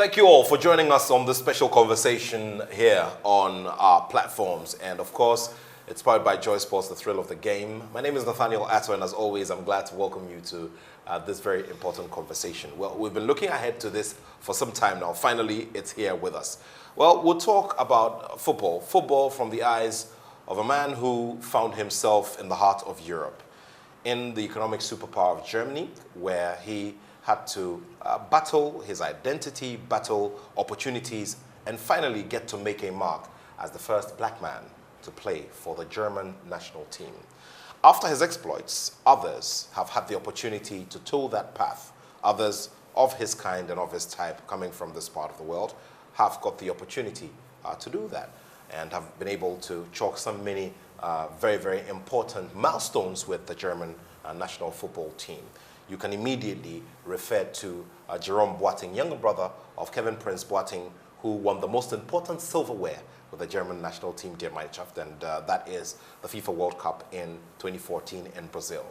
Thank you all for joining us on this special conversation here on our platforms. And of course, it's powered by Joy Sports, the thrill of the game. My name is Nathaniel Attoh, and as always, I'm glad to welcome you to this very important conversation. Well, we've been looking ahead to this for some time now. Finally, it's here with us. Well, we'll talk about football. Football from the eyes of a man who found himself in the heart of Europe, in the economic superpower of Germany, where he had to battle his identity, battle opportunities, and finally get to make a mark as the first black man to play for the German national team. After his exploits, others have had the opportunity to toil that path. Others of his kind and of his type coming from this part of the world have got the opportunity to do that and have been able to chalk some many very, very important milestones with the German national football team. You can immediately refer to Jerome Boateng, younger brother of Kevin Prince Boateng, who won the most important silverware with the German national team, dear Mannschaft, and that is the FIFA World Cup in 2014 in Brazil.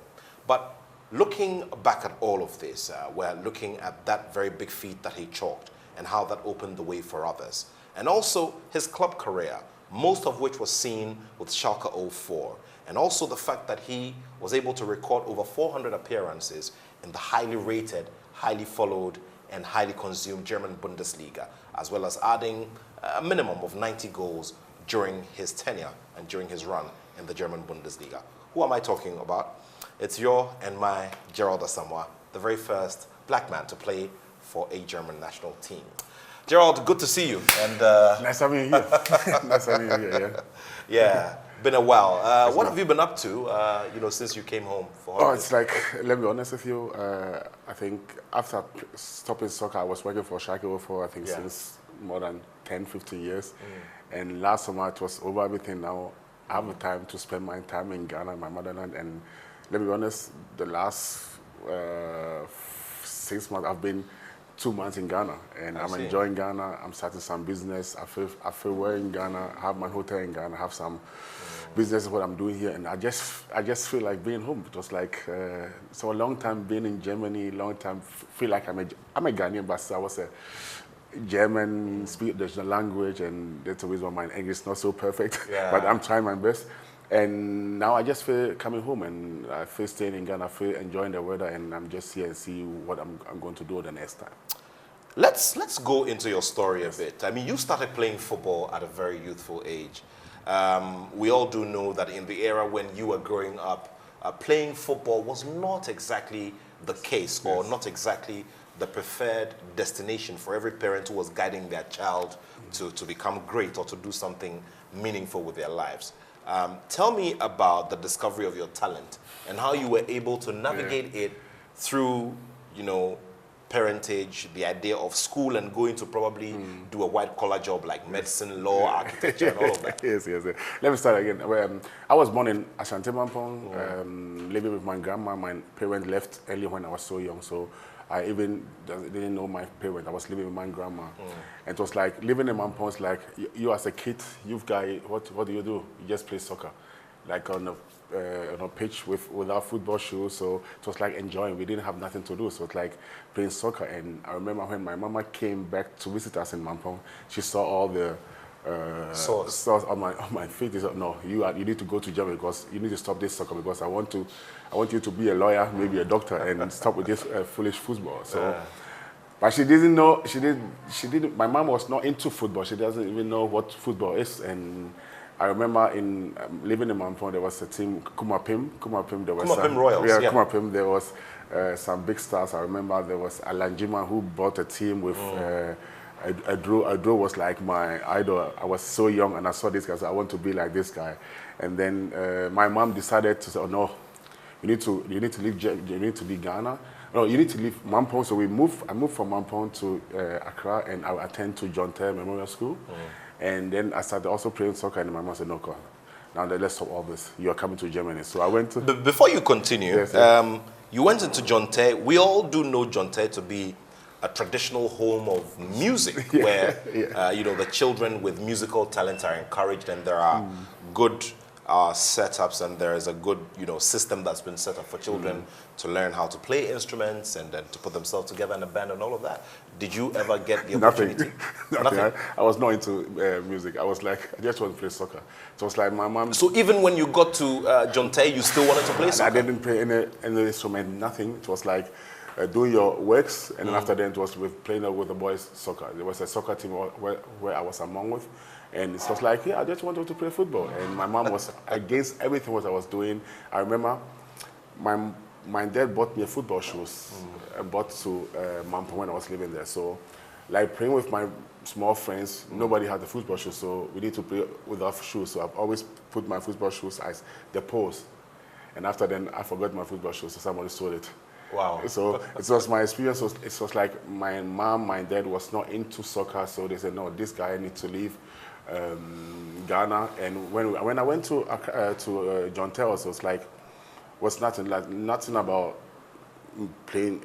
But looking back at all of this, we're looking at that very big feat that he chalked and how that opened the way for others. And also his club career, most of which was seen with Schalke 04. And also the fact that he was able to record over 400 appearances in the highly rated, highly followed, and highly consumed German Bundesliga, as well as adding a minimum of 90 goals during his tenure and during his run in the German Bundesliga. Who am I talking about? It's your and my Gerald Asamoah, the very first black man to play for a German national team. Gerald, good to see you. And nice having you here. Nice having you here, yeah. Yeah, been a while. What have you been up to, since you came home for holidays? Oh, it's like, let me be honest with you, I think after stopping soccer, I was working for Schalke 04, I think, since more than 10, 15 years. And last summer, it was over everything now. I have the time to spend my time in Ghana, my motherland. And let me be honest, the last 6 months, I've been 2 months in Ghana, and I'm enjoying Ghana. I'm starting some business. I feel well in Ghana. I have my hotel in Ghana. I have some business what I'm doing here, and I just feel like being home. It was like so a long time being in Germany. Long time feel like I'm a Ghanaian, but I was a German. Speak the language, and that's the reason why my English is not so perfect. Yeah. But I'm trying my best. And now I just feel coming home, and I feel staying in Ghana. I feel enjoying the weather, and I'm just here and see what I'm going to do the next time. Let's go into your story a bit. I mean, you started playing football at a very youthful age. We all do know that in the era when you were growing up, playing football was not exactly the case, or not exactly the preferred destination for every parent who was guiding their child to become great or to do something meaningful with their lives. Tell me about the discovery of your talent and how you were able to navigate it through, parentage, the idea of school and going to probably do a white-collar job like medicine, law, architecture, and all of that. Yes. Let me start again. I was born in Ashanti Mampong, living with my grandma. My parents left early when I was so young, so I even didn't know my parents. I was living with my grandma. And it was like, living in Mampong is like, you as a kid, youth guy, what do? You just play soccer. Like on a pitch without football shoes, so it was like enjoying. We didn't have nothing to do, so it's like playing soccer. And I remember when my mama came back to visit us in Mampong, she saw all the sauce on my feet. She said, "No, you need to go to Germany because you need to stop this soccer because I want you to be a lawyer, maybe a doctor, and stop with this foolish football." So. But she didn't know. She didn't. My mom was not into football. She doesn't even know what football is. And I remember in living in Mampong, there was a team, Kumapim. There was Kumapim Royals. Yeah, Kumapim. There was some big stars. I remember there was Alan Jima who bought a team with. Adro was like my idol. I was so young and I saw this guy, so I want to be like this guy. And then my mom decided to say, "Oh no, you need to leave Ghana. No, you need to leave Mampong." So I moved from Mampong to Accra, and I attend to John Terry Memorial School. And then I started also playing soccer, and my mom said, "No, come. Now let's stop all this. You are coming to Germany." So I went to... Before you continue, you went into John Terry. We all do know John Terry to be a traditional home of music, where the children with musical talent are encouraged, and there are good setups, and there is a good, system that's been set up for children to learn how to play instruments and then to put themselves together in a band and all of that. Did you ever get the opportunity? Nothing. I was not into music. I was like, I just want to play soccer. So it was like my mom. So even when you got to John Tay, you still wanted to play soccer? I didn't play any instrument, nothing. It was like doing your works, and then after that it was with playing with the boys soccer. There was a soccer team where I was among with, and it was like, I just wanted to play football. And my mom was against everything what I was doing. I remember my dad bought me football shoes. I bought to Mampo when I was living there. So, like playing with my small friends, nobody had the football shoes, so we need to play without shoes. So I've always put my football shoes as the post. And after then, I forgot my football shoes, so somebody stole it. Wow. So it was my experience. It was like my mom, my dad was not into soccer, so they said, no, this guy needs to leave Ghana. And when I went to John Tells, it was like, nothing about playing,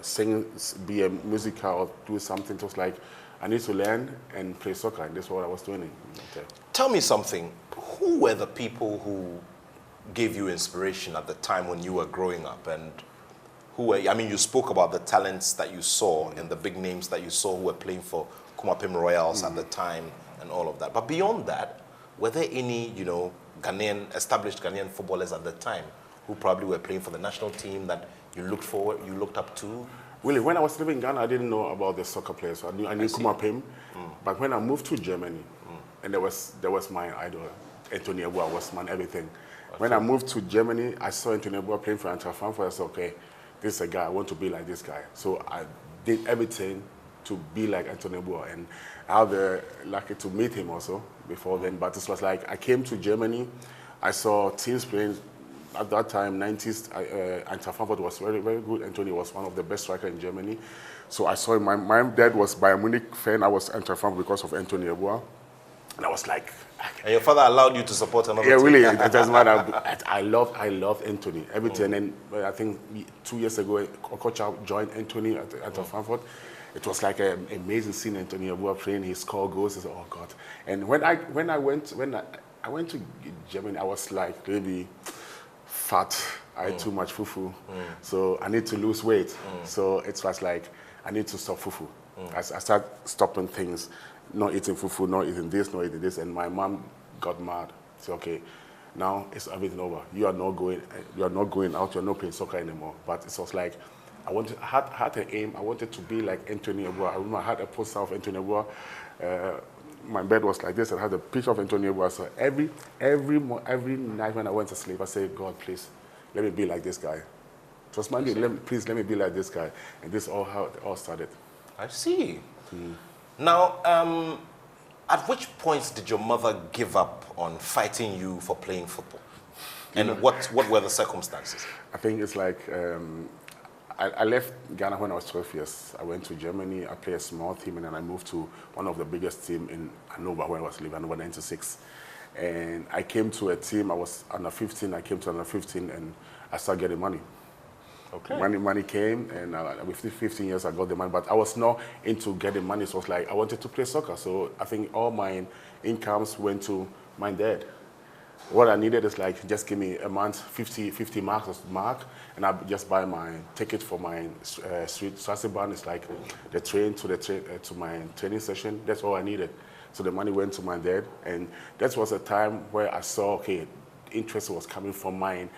singing, be a musical or do something. It was like, I need to learn and play soccer, and that's what I was doing. Okay. Tell me something. Who were the people who gave you inspiration at the time when you were growing up, and you spoke about the talents that you saw and the big names that you saw who were playing for Kumapim Royals at the time and all of that. But beyond that, were there any, established Ghanaian footballers at the time who probably were playing for the national team that you looked up to? Really, when I was living in Ghana, I didn't know about the soccer players. I knew Kumapim, but when I moved to Germany, and there was my idol, Anthony Attoh was my everything. When I moved to Germany, I saw Anthony Attoh playing for Eintracht Frankfurt. I said, okay, this is a guy, I want to be like this guy. So I did everything to be like Anthony Attoh, and I had the lucky to meet him also before then. But it was like, I came to Germany, I saw teams playing. At that time, 90s, Eintracht Frankfurt was very, very good. Anthony was one of the best strikers in Germany. So I saw him. My dad was Bayern Munich fan. I was Eintracht Frankfurt because of Anthony Attoh. And I was like... And your father allowed you to support another team? Yeah, really. It doesn't matter. I love Anthony. Everything. And then I think 2 years ago, Okocha joined Anthony at Eintracht Frankfurt. It was like an amazing scene. Anthony Attoh playing. He scored goals. I said, oh, God. And when I went to Germany, I was like really... fat, I ate too much fufu, so I need to lose weight. So it was like, I need to stop fufu. I started stopping things, not eating fufu, not eating this, and my mom got mad. Said, okay, now it's everything over. You are not going out, you're not playing soccer anymore. But it was like, I had an aim, I wanted to be like Anthony Attoh. I remember I had a poster of Anthony Attoh. My bed was like this, and I had a picture of Anthony Attoh. So every night when I went to sleep, I said, God, please, let me be like this guy. Trust me, please let me be like this guy. And this is how it all started. I see. Now, at which points did your mother give up on fighting you for playing football? And what were the circumstances? I think it's like, I left Ghana when I was 12 years. I went to Germany, I played a small team, and then I moved to one of the biggest teams in Hanover when I was living, Hanover 96. And I came to a team, I was under 15, I came to under 15, and I started getting money. Okay. Money came, and with 15 years I got the money, but I was not into getting money, so it was like I wanted to play soccer. So I think all my incomes went to my dad. What I needed is like, just give me a month, 50 marks, and I just buy my ticket for my street Straßenbahn. It's like the train to my training session. That's all I needed. So the money went to my dad, and that was a time where I saw, okay, interest was coming from my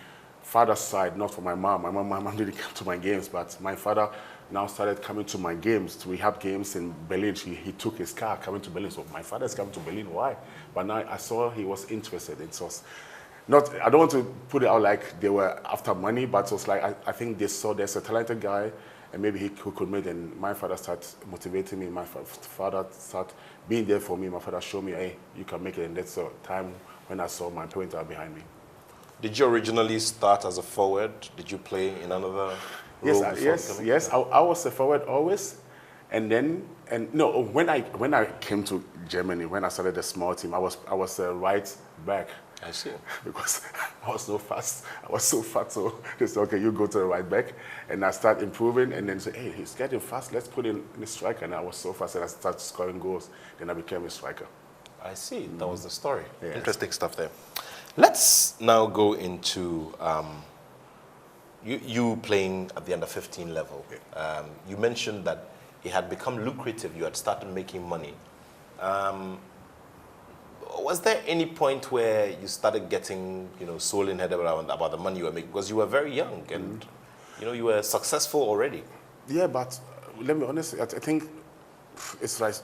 father's side, not from my mom. My mom didn't come to my games, but my father now started coming to my games. We have games in Berlin. He took his car coming to Berlin. So my father's coming to Berlin. Why? But now I saw he was interested in us. Not, I don't want to put it out like they were after money, but it was like I think they saw there's a talented guy, and maybe he could make it. And my father started motivating me. My father started being there for me. My father showed me, hey, you can make it. And that's the time when I saw my parents are behind me. Did you originally start as a forward? Did you play in another role? Yes. I was a forward always, when I came to Germany, when I started a small team, I was a right back. I see. Because I was so fast. I was so fat, so they said, okay, you go to the right back. And I started improving, and then say, hey, he's getting fast, let's put in a striker. And I was so fast, and I started scoring goals. Then I became a striker. I see. That was the story. Yeah. Interesting stuff there. Let's now go into you playing at the under 15 level. You mentioned that it had become lucrative. You had started making money. Was there any point where you started getting, soul in head about the money you were making? Because you were very young and, you were successful already. Yeah, but let me be honest, I think it's like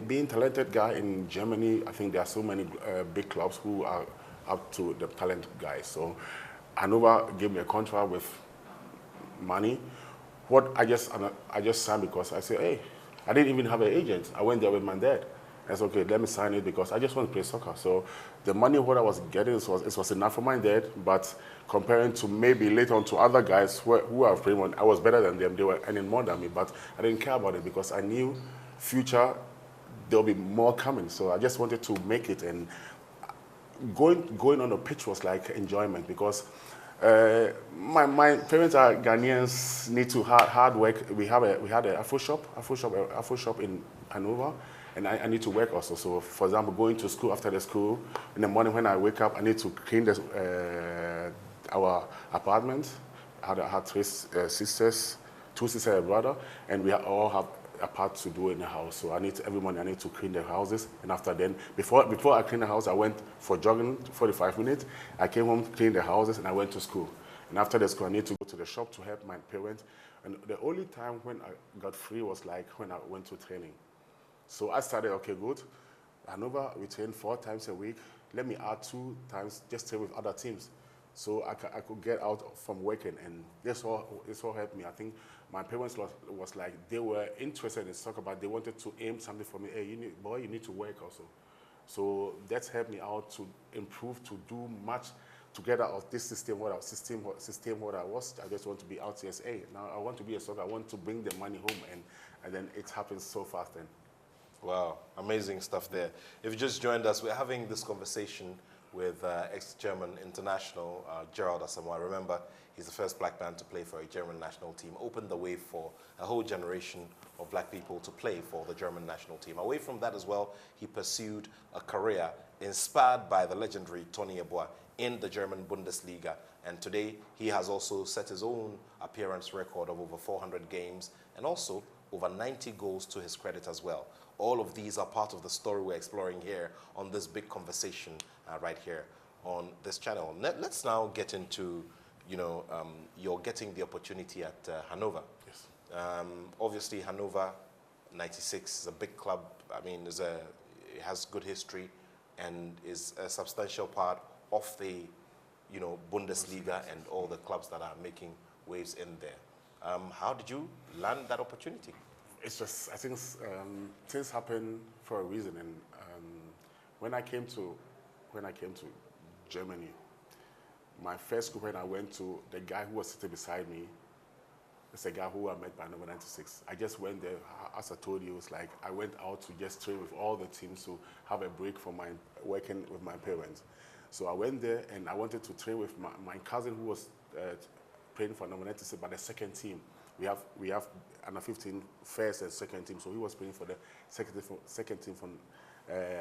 being talented guy in Germany. I think there are so many big clubs who are up to the talent guys. So Hanover gave me a contract with money. What I just signed because I said, hey, I didn't even have an agent. I went there with my dad. I said, okay, let me sign it because I just want to play soccer. So the money what I was getting was enough for my dad, but comparing to maybe later on to other guys who are playing, I was better than them. They were earning more than me, but I didn't care about it because I knew future there'll be more coming. So I just wanted to make it, and going on the pitch was like enjoyment because my parents are Ghanaians, need to hard work. We had a Afro shop in Hanover, and I need to work also. So for example, going to school after the school, in the morning when I wake up, I need to clean our apartment. I had three sisters, 2 sisters and a brother, and we all have a part to do in the house. So every morning I need to clean the houses, and after then, before I clean the house, I went for jogging 45 minutes. I came home, cleaned the houses, and I went to school. And after the school, I need to go to the shop to help my parents. And the only time when I got free was like when I went to training. So I started, okay, good. Hanover, we train 4 times a week. Let me add 2 times, just train with other teams. So I could get out from working, and this all helped me. I think my parents was like, they were interested in soccer, but they wanted to aim something for me. Hey, you need to work also. So that's helped me out to improve, to do much to get out of this system what I was. I just want to be out here. Hey, now I want to be a soccer. I want to bring the money home, and then it happens so fast then. Wow, amazing stuff there. If you just joined us, we're having this conversation with ex-German international Gerald Asamoah. Remember, he's the first black man to play for a German national team, opened the way for a whole generation of black people to play for the German national team. Away from that as well, he pursued a career inspired by the legendary Tony Yeboah in the German Bundesliga. And today, he has also set his own appearance record of over 400 games and also over 90 goals to his credit as well. All of these are part of the story we're exploring here on this big conversation right here on this channel. Let's now get into, you're getting the opportunity at Hanover. Yes. Obviously, Hanover 96 is a big club. I mean, it has good history and is a substantial part of the, Bundesliga and all the clubs that are making waves in there. How did you land that opportunity? It's just, I think things happen for a reason. And when I came to Germany, my first school when I went to, the guy who was sitting beside me, it's a guy who I met by number 96. I just went there, as I told you, it's like I went out to just train with all the teams to have a break from my working with my parents. So I went there and I wanted to train with my cousin who was playing for number 96, but the second team. We have under 15 first and second team, so he was playing for the second team from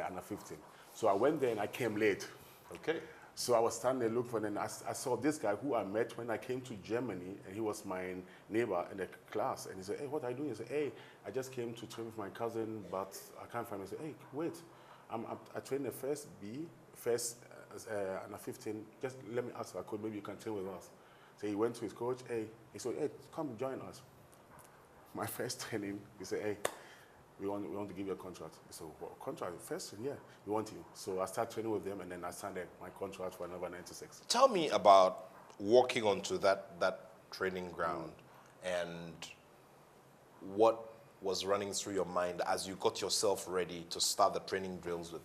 under 15. So I went there and I came late. Okay. So I was standing there looking for them. I saw this guy who I met when I came to Germany, and he was my neighbor in the class. And he said, hey, what are you doing? He said, hey, I just came to train with my cousin, but I can't find him. I said, hey, wait, I trained the first under 15. Just let me ask if I could, maybe you can train with us. So he went to his coach, hey, he said, hey, come join us. My first training, he said, hey, we want to give you a contract. He said, well, contract? First? Yeah, we want you. So I started training with them, and then I signed my contract for another 96. Tell me about walking onto that training ground and what was running through your mind as you got yourself ready to start the training drills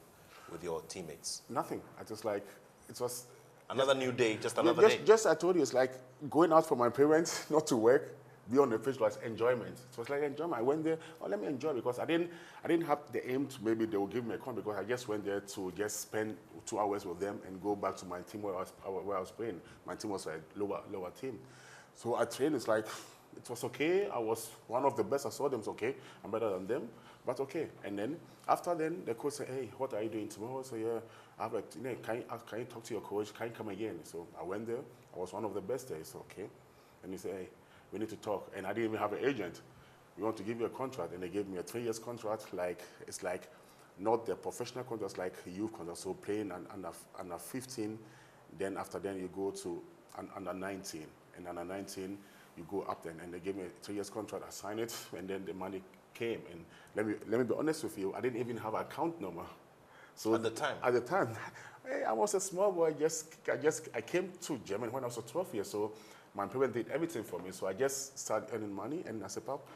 with your teammates. Nothing. I just like, it was... Another new day, just another day. Just I told you, it's like going out for my parents, not to work, be on the pitch was enjoyment. It was like enjoyment. I went there, oh, let me enjoy, because I didn't have the aim to maybe they will give me a contract, because I just went there to just spend 2 hours with them and go back to my team where I was playing. My team was a lower team. So I trained, it's like, it was okay. I was one of the best. I saw them. It's okay. I'm better than them, but okay. And then after then, the coach said, "Hey, what are you doing tomorrow?" So yeah, I have a, can you talk to your coach? Can you come again? So I went there. I was one of the best there. So okay. And he said, "Hey, we need to talk." And I didn't even have an agent. We want to give you a contract, and they gave me a 3 years contract. Like it's like not the professional contract, it's like a youth contract. So playing under 15, then after then you go to under 19, and under 19 you go up then. And they gave me a 3 years contract. I signed it, and then the money came. And let me be honest with you, I didn't even have an account number. So At the time? At the time, hey, I was a small boy. I came to Germany when I was 12 years old. My parents did everything for me, so I just started earning money. And I said, "Pop,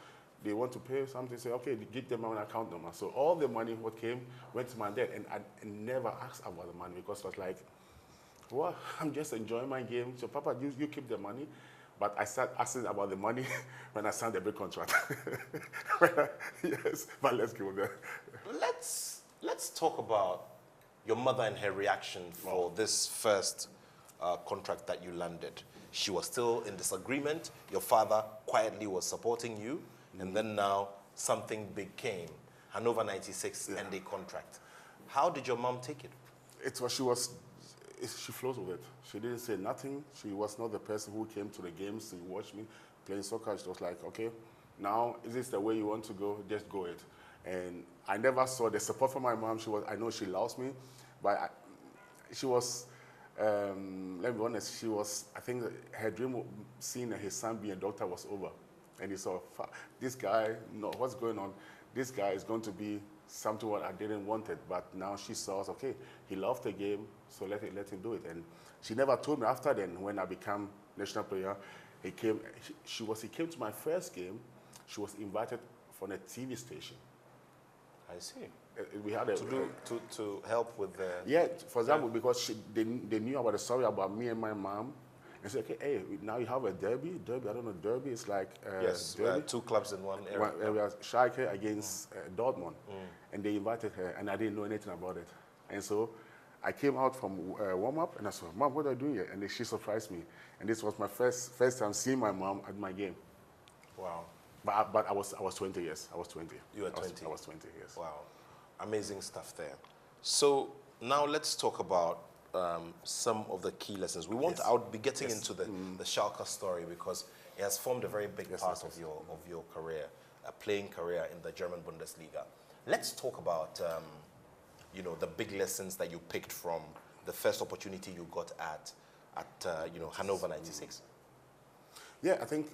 they want to pay something." Say, "Okay, give them my account number." So all the money what came went to my dad, and I never asked about the money because I was like, "Well, I'm just enjoying my game. So, Papa, you keep the money." But I started asking about the money when I signed the big contract. Yes, but let's go there. Let's talk about your mother and her reaction for this first contract that you landed. She was still in disagreement. Your father quietly was supporting you, and then now something big came. Hanover 96 and a contract. How did your mom take it? She flows with it. She didn't say nothing. She was not the person who came to the games to watch me playing soccer. She was like, "Okay, now is this the way you want to go? Just go it." And I never saw the support from my mom. I know she loves me, but she was, let me be honest, I think her dream of seeing his son being a doctor was over. And he saw, this guy, no, what's going on? This guy is going to be something what I didn't want it. But now she saw, okay, he loved the game, so let him do it. And she never told me after then, when I became national player, he came to my first game. She was invited from a TV station. I see. We had to help with the... Yeah, for example, because they knew about the story about me and my mom. And said, "Okay, hey, now you have a derby. I don't know, derby is like yes, derby. two clubs in one area. One area, Schalke against Dortmund. And they invited her, and I didn't know anything about it. And so I came out from warm-up, and I said, "Mom, what are you doing here?" And she surprised me. And this was my first time seeing my mom at my game. Wow. But I was 20 years. I was 20. You were 20? I was 20 years. Wow. Amazing stuff there. So now let's talk about some of the key lessons. I'll be getting into the Schalke story because it has formed a very big part of your career, a playing career in the German Bundesliga. Let's talk about the big lessons that you picked from the first opportunity you got at Hanover 96. Yeah, I think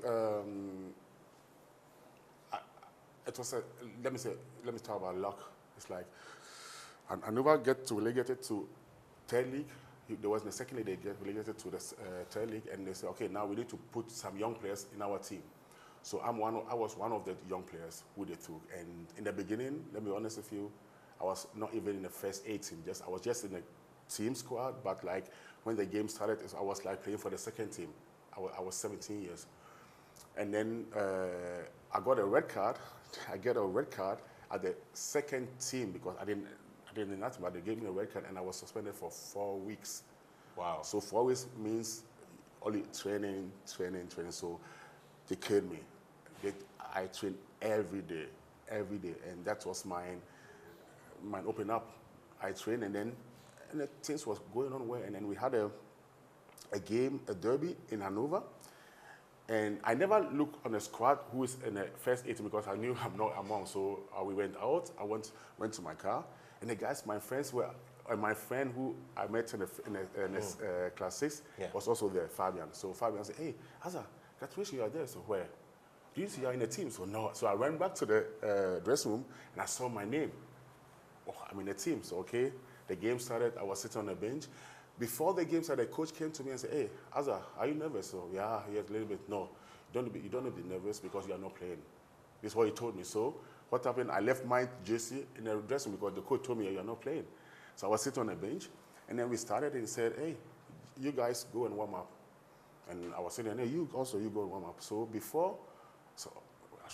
it was let me talk about luck. It's like Hanover get relegated to third league. There was in the second league, they get relegated to the third league, and they said, "Okay, now we need to put some young players in our team." So I was one of the young players who they took. And in the beginning, let me be honest with you, I was not even in the first 8 team. I was just in the team squad. But like when the game started, I was like playing for the second team. I was 17 years, and then I got a red card. I get a red card at the second team because I didn't do nothing, but they gave me a red card, and I was suspended for 4 weeks. Wow. So 4 weeks means only training. So they killed me. I trained every day, and that was mine open up. I trained, and the things was going on well, and then we had a derby in Hanover. And I never looked on the squad who is in the first 8 because I knew I'm not among. So we went out. I went to my car, and the guys, my friends were. My friend who I met in class 6 was also there, Fabian. So Fabian said, "Hey, Asa, congratulations, you are there." So where? "Do you see you are in the team?" So no. So I ran back to the dressing room, and I saw my name. Oh, I'm in the team. So okay, the game started. I was sitting on the bench. Before the game started, the coach came to me and said, "Hey, Asa, are you nervous?" So yeah, yes, a little bit. "No, you don't need to be nervous because you are not playing." This is what he told me. So what happened? I left my jersey in the dressing room because the coach told me you are not playing. So I was sitting on the bench, and then we started, and he said, "Hey, you guys go and warm up." And I was sitting there, "Hey, you go and warm up." So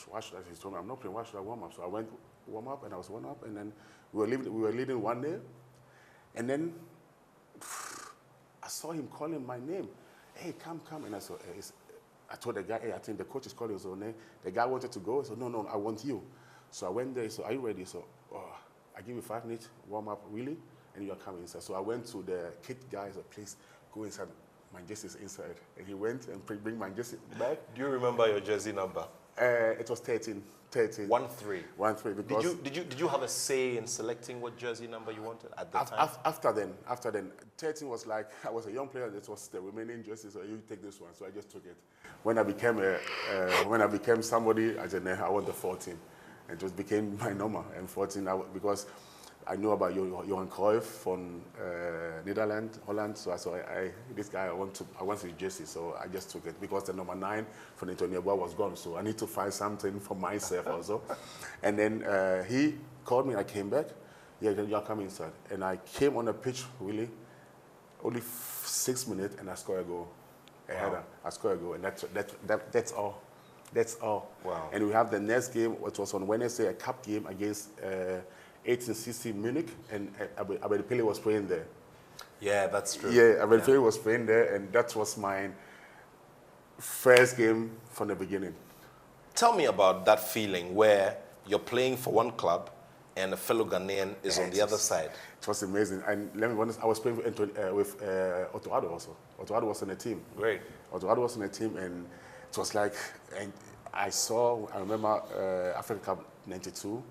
why should I? He told me, "I'm not playing. Why should I warm up?" So I went warm up, and I was warm up, and then we were leading 1-0, and then I saw him calling my name. "Hey, come," and I said, I told the guy, hey, I think the coach is calling. So the guy wanted to go. So no, I want you. So I went there. So are you ready? So I give you 5 minutes, warm up, really, and you are coming inside. So I went to the kit guy. So please go inside. My jersey is inside. And he went and bring my jersey back. Do you remember your jersey number? It was 13. 1-3. 1-3. Because Did you have a say in selecting what jersey number you wanted at the time? After then, 13 was like, I was a young player. This was the remaining jersey. So you take this one. So I just took it. When I became somebody, I said, I want the 14. And it just became my number. And 14, because I knew about Johan Cruyff from Netherlands, Holland. So I saw this guy. I want his jersey. So I just took it because the number 9 from Nathaniel Attoh was gone. So I need to find something for myself also. And then he called me. I came back. Yeah, you're coming inside. And I came on the pitch really only 6 minutes, and I scored a goal. A header. I scored a goal, and that's all. That's all. Wow. And we have the next game, which was on Wednesday, a cup game against 1860 Munich, and Abedi Pele was playing there. Yeah, that's true. Yeah, Abedi Pele was playing there, and that was my first game from the beginning. Tell me about that feeling where you're playing for one club and a fellow Ghanaian is on the other side. It was amazing. And let me be honest, I was playing with Otto Addo also. Otto Addo was on the team. Great. Otto Addo was on the team, and it was like, and I remember Africa Cup 92.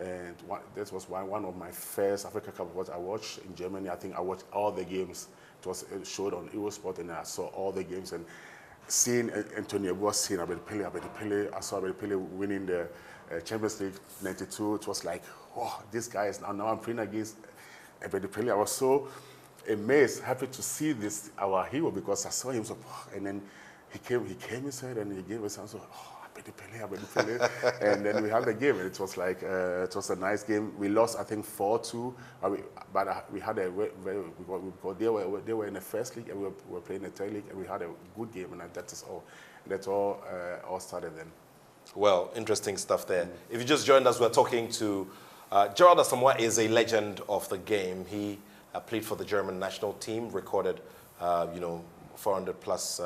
And that was one of my first Africa Cup awards I watched in Germany. I think I watched all the games. It showed on Eurosport, and I saw all the games. And seeing Antonio Boas, seeing Abedi Pele, I saw Abedi Pele winning the Champions League '92. It was like, oh, this guy is now I'm playing against Abedi Pele. I was so amazed, happy to see this our hero, because I saw him so, and then he came inside and he gave us so. Oh, Abedi Pele. And then we had the game, and it was like it was a nice game. We lost, I think, 4-2, but we had a very because they were in the first league and we were playing the third league, and we had a good game, and that's all started then. Well, interesting stuff there. If you just joined us, we're talking to Gerald Asamoah. Is a legend of the game. He played for the German national team, recorded 400 plus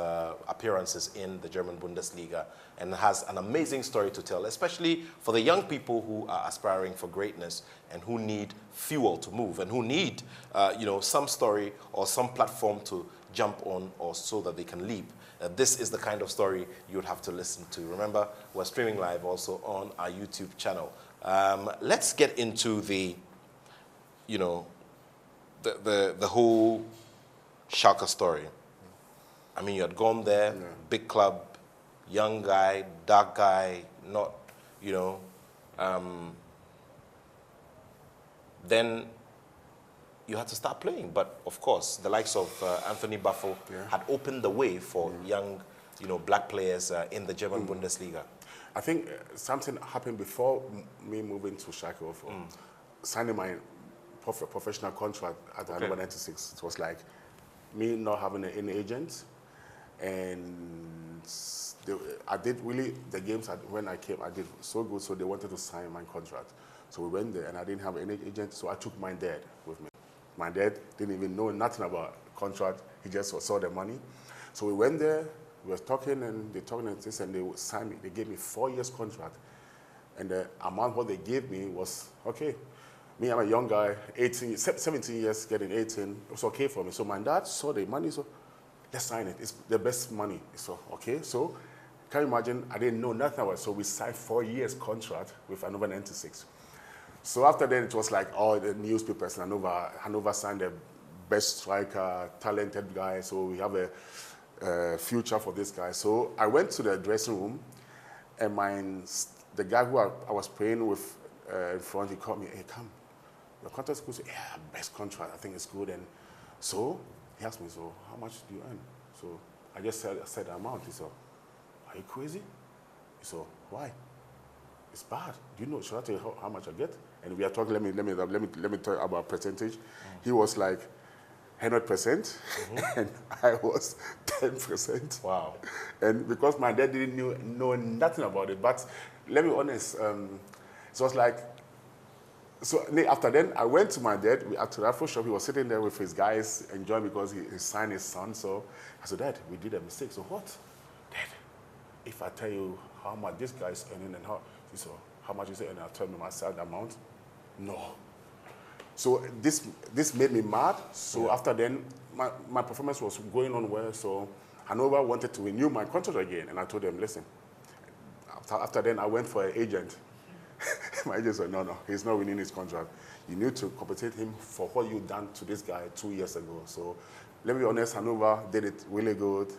appearances in the German Bundesliga, and has an amazing story to tell, especially for the young people who are aspiring for greatness and who need fuel to move and who need some story or some platform to jump on, or so that they can leap. This is the kind of story you would have to listen to. Remember, we're streaming live also on our YouTube channel. Let's get into the whole Schalke story. I mean, you had gone there, big club, young guy, dark guy, not, then you had to start playing. But of course, the likes of Anthony Buffel had opened the way for young, black players in the German Bundesliga. I think something happened before me moving to Schalke, signing my professional contract at number 96. It was like me not having any agent. And I did really, the games when I came, I did so good, so they wanted to sign my contract. So we went there, and I didn't have any agent, so I took my dad with me. My dad didn't even know nothing about contract, he just saw the money. So we went there, we were talking, and they talking and this, and they signed me. They gave me 4 years contract. And the amount what they gave me was, okay, me, I'm a young guy, 17 years, getting 18, it was okay for me. So my dad saw the money, so let's sign it. It's the best money. So, okay, so can you imagine? I didn't know nothing about it. So we signed 4 years contract with Hannover 96. So after that, it was like all the newspapers in Hannover signed the best striker, talented guy. So we have a future for this guy. So I went to the dressing room, and the guy who I was playing with in front, he called me, hey, come. Your contract is good. So, yeah, best contract. I think it's good. And so he asked me, so how much do you earn? So I just said the amount. He said, are you crazy? He said, why? It's bad. Do you know, should I tell you how much I get? And we are talking, let me talk about percentage. He was like 100%, and I was 10%. Wow. And because my dad didn't know nothing about it, but let me be honest, it was like, so after then, I went to my dad at the Afro shop. He was sitting there with his guys enjoying because he signed his son. So I said, Dad, we did a mistake. So what? Dad, if I tell you how much this guy is earning and how much is it, and I'll tell me my salary amount? No. So this made me mad. So after then, my performance was going on well. So Hanover wanted to renew my contract again, and I told them, listen. After then, I went for an agent. My agent said, no, he's not renewing his contract. You need to compensate him for what you done to this guy 2 years ago. So let me be honest, Hanover did it really good.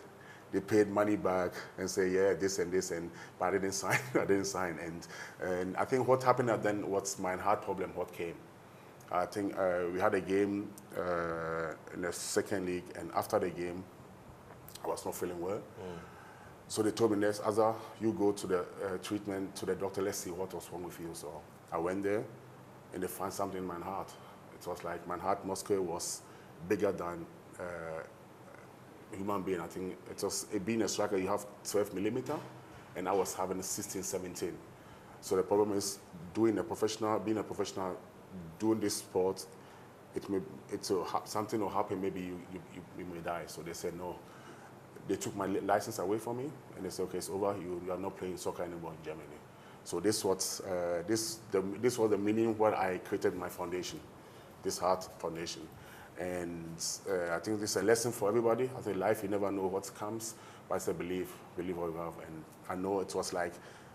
They paid money back and say, yeah, this and this, but I didn't sign. I didn't sign. And I think what happened then was my heart problem, what came. I think we had a game in the second league, and after the game, I was not feeling well. So they told me, next, Asa, you go to the treatment, to the doctor, let's see what was wrong with you. So I went there, and they found something in my heart. It was like my heart muscle was bigger than human being. I think it was, being a striker, you have 12 millimeter, and I was having 16, 17. So the problem is, being a professional, doing this sport, something will happen, maybe you may die. So they said no. They took my license away from me, and they said, okay, it's over. You are not playing soccer anymore in Germany. So this was the meaning where I created my foundation, this heart foundation. And I think this is a lesson for everybody. I think life, you never know what comes, but it's a believe what you have. And I know it was like,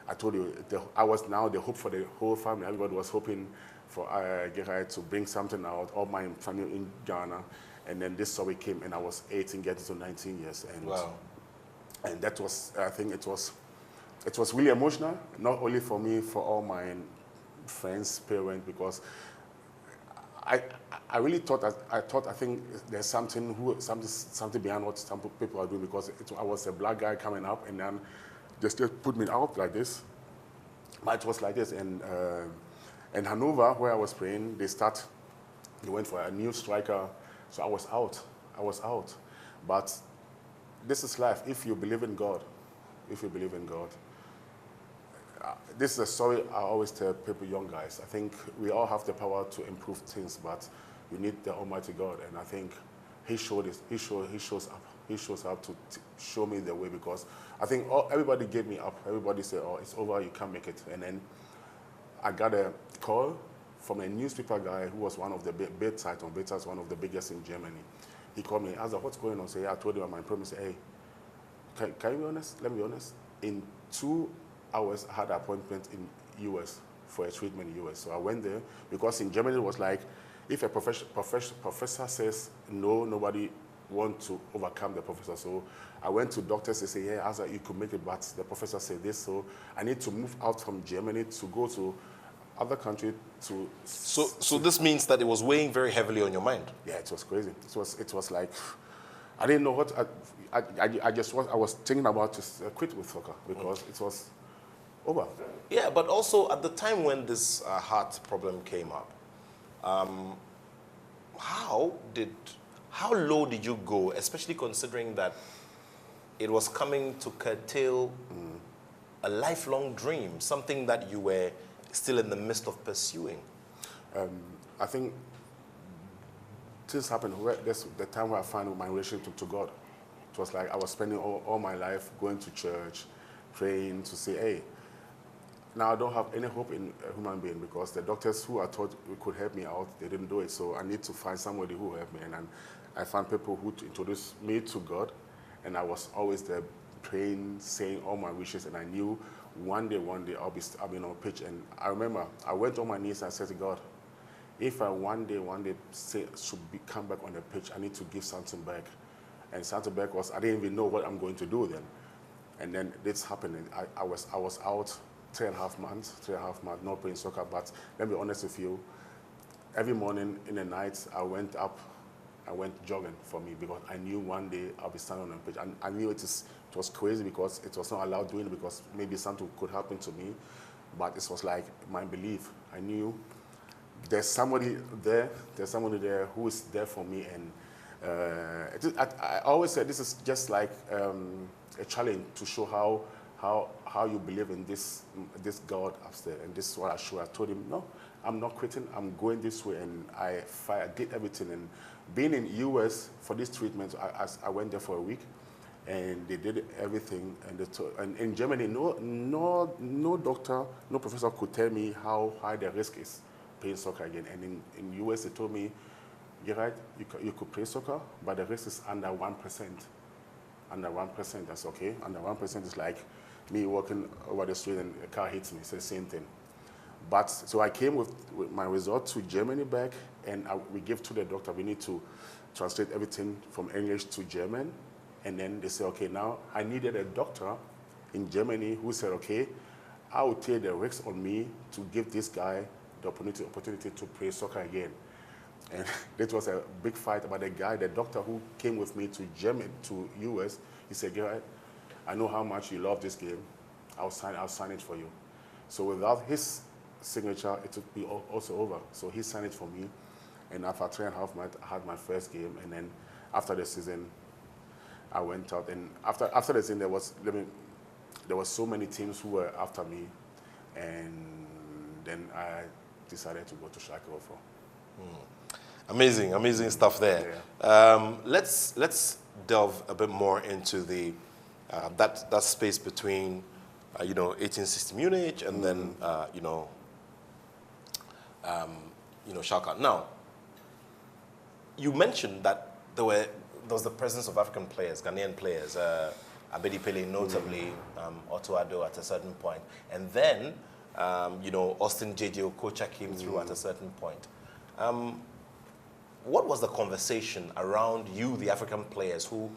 I told you, I was now the hope for the whole family. Everybody was hoping for Gerald to bring something out, all my family in Ghana. And then this story came, and I was 18, getting to 19 years. And, wow. And that was, I think it was really emotional, not only for me, for all my friends, parents, because I really thought, I think there's something behind what some people are doing, because I was a black guy coming up, and then they still put me out like this. But it was like this. And Hanover, where I was playing, they went for a new striker. So I was out. But this is life. If you believe in God, this is a story I always tell people, young guys. I think we all have the power to improve things, but you need the Almighty God. And I think He showed it. He shows up. He shows up to show me the way, because I think everybody gave me up. Everybody said, oh, it's over, you can't make it. And then I got a call from a newspaper guy who was one of the Bild-Zeitung, one of the biggest in Germany. He called me, Asa, what's going on? So yeah, I told him my promise. Hey, can you be honest? Let me be honest. In 2 hours, I had an appointment in US for a treatment in US. So I went there, because in Germany it was like, if a professor says no, nobody wants to overcome the professor. So I went to doctors, they say, yeah, Asa, you could make it, but the professor said this. So I need to move out from Germany to go to other country to. So this means that it was weighing very heavily on your mind. Yeah, it was crazy. It was like, I didn't know what I was thinking about just quit with soccer, because it was over. Yeah, but also at the time when this heart problem came up, how low did you go, especially considering that it was coming to curtail a lifelong dream, something that you were still in the midst of pursuing? I think this happened. That's the time where I found my relationship to God. It was like I was spending all my life going to church, praying to say, hey, now I don't have any hope in a human being, because the doctors who I thought could help me out, they didn't do it. So I need to find somebody who will help me. And I found people who introduced me to God, and I was always there praying, saying all my wishes, and I knew one day I'll be on pitch. And I remember I went on my knees and I said to God, if I one day come back on the pitch, I need to give something back. And something back was, I didn't even know what I'm going to do then. And then this happened. And I was out 3.5 months, not playing soccer. But let me be honest with you, every morning in the night, I went jogging for me, because I knew one day I'll be standing on the pitch. And I knew it was crazy, because it was not allowed doing it, because maybe something could happen to me. But it was like my belief. I knew there's somebody there who is there for me. And I always say this is just like a challenge to show how you believe in this God upstairs. And this is what I showed. I told him, no, I'm not quitting. I'm going this way. And I did everything. And being in US for this treatment, I went there for a week. And they did everything, and in Germany, no doctor, no professor could tell me how high the risk is playing soccer again. And in US, they told me, Gerald, you could play soccer, but the risk is under 1%. Under 1%, that's okay. Under 1% is like me walking over the street and a car hits me. It's the same thing. But so I came with my result to Germany back, and we gave to the doctor. We need to translate everything from English to German. And then they say, okay, now I needed a doctor in Germany who said, okay, I will take the risk on me to give this guy the opportunity to play soccer again. And it was a big fight about the guy, the doctor who came with me to Germany, to US. He said, Gerald, I know how much you love this game. I'll sign it for you. So without his signature, it would be also over. So he signed it for me. And after 3.5 months, I had my first game. And then after the season, I went out. And after the season, there was so many teams who were after me. And then I decided to go to Schalke 04. Amazing stuff there. Yeah. Let's delve a bit more into the that space between 1860 Munich and then Schalke. Now, you mentioned that there was the presence of African players, Ghanaian players, Abedi Pele notably, Otto Addo at a certain point, and then Austin J.J. Okocha came through at a certain point. What was the conversation around you, the African players, who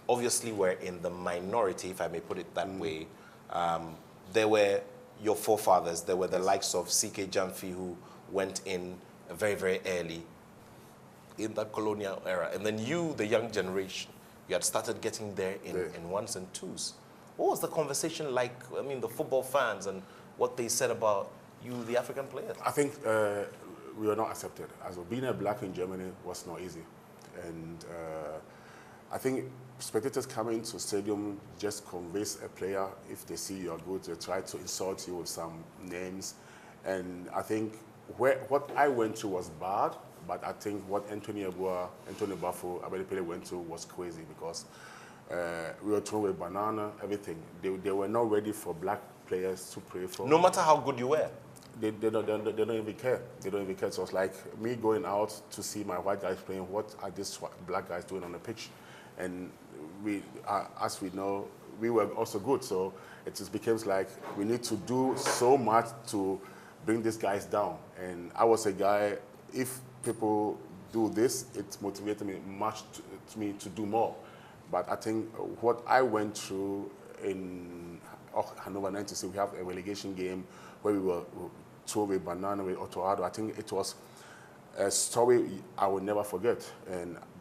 obviously were in the minority, if I may put it that way? There were your forefathers. There were the likes of C.K. Jamfi, who went in very, very early in that colonial era. And then you, the young generation, you had started getting there in ones and twos. What was the conversation like? I mean, the football fans and what they said about you, the African players? I think we were not accepted. As being a black in Germany was not easy. And I think spectators coming to stadium just convince a player, if they see you are good, they try to insult you with some names. And I think what I went through was bad, but I think what Anthony Bafo, Abedi Pele went through was crazy, because we were thrown with banana, everything. They were not ready for black players to play for. No matter how good you were? They don't even care. They don't even care. So it's like me going out to see my white guys playing. What are these black guys doing on the pitch? And as we know, we were also good. So it just becomes like we need to do so much to bring these guys down. And I was a guy, if people do this, it motivated me to do more. But I think what I went through in Hanover 96, we have a relegation game where we were thrown with banana with Otto Addo. I think it was a story I will never forget.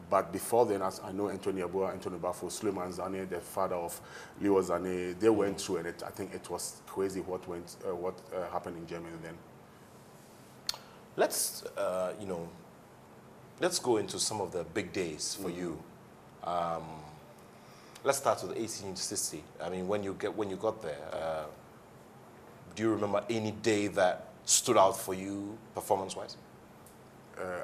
But before then, as I know Anthony Abua, Anthony Bafo, Suleiman Zane, the father of Leo Zane, they went through, and I think it was crazy what happened in Germany then. Let's let's go into some of the big days for you. Let's start with 1860. I mean, when you got there, do you remember any day that stood out for you performance-wise?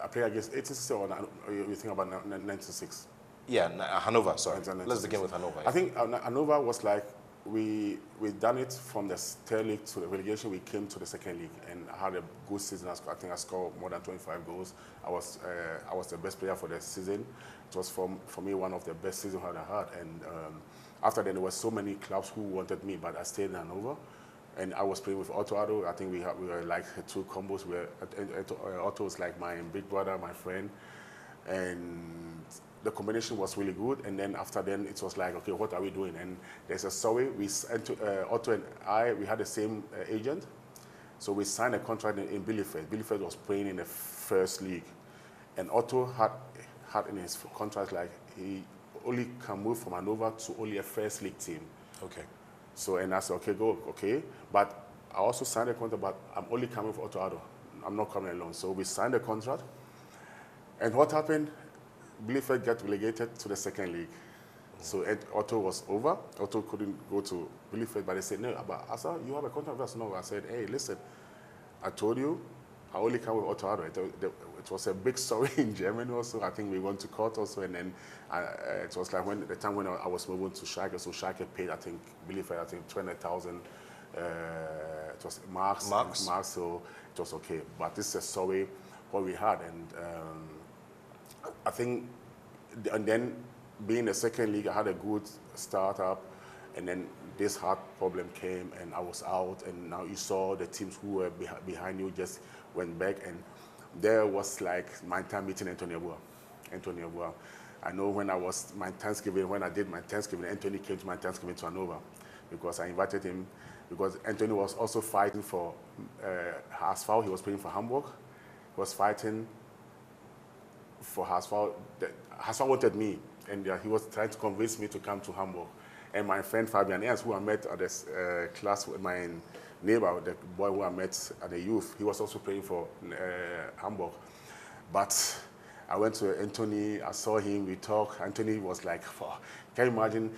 I played against 1860, or you think about 96? Yeah, Hanover, sorry. Let's begin with Hanover. Yeah. I think Hanover was like, we done it from the third league to the relegation. We came to the second league and I had a good season. I think I scored more than 25 goals. I was the best player for the season. It was for me one of the best seasons I had. And after that, there were so many clubs who wanted me, but I stayed in Hanover. And I was playing with Otto Addo. I think we were like two combos. Otto was like my big brother, my friend, and the combination was really good. And then after then, it was like, okay, what are we doing? And there's a story. Otto and I, we had the same agent, so we signed a contract in Bielefeld. Bielefeld was playing in the first league, and Otto had in his contract like he only can move from Hanover to only a first league team. Okay. So, and I said, okay, go, okay. But I also signed a contract, but I'm only coming for Otto Addo. I'm not coming alone. So we signed a contract. And what happened? Bielefeld got relegated to the second league. So Otto was over. Otto couldn't go to Bielefeld, but they said, no, but Asa, you have a contract with us? No. I said, hey, listen, I told you, I only come with Otto Addo. it was a big story in Germany also. I think we went to court also, and then it was like the time when I was moving to Schalke, so Schalke paid, I think 200,000. It was marks, so it was okay. But this is a story what we had, and I think, and then being the second league, I had a good startup, and then this heart problem came, and I was out, and now you saw the teams who were behind you just went back, and there was like my time meeting Anthony Attoh. I know when I did my Thanksgiving, Anthony came to my Thanksgiving to Hanover because I invited him, because Anthony was also fighting for Haasfall. He was playing for Hamburg. He was fighting for Haasfall. Haasfall wanted me, and he was trying to convince me to come to Hamburg. And my friend Fabian Ernst, who I met at this class with my neighbor, the boy who I met at the youth, he was also playing for Hamburg. But I went to Anthony, I saw him, we talked. Anthony was like, can you imagine,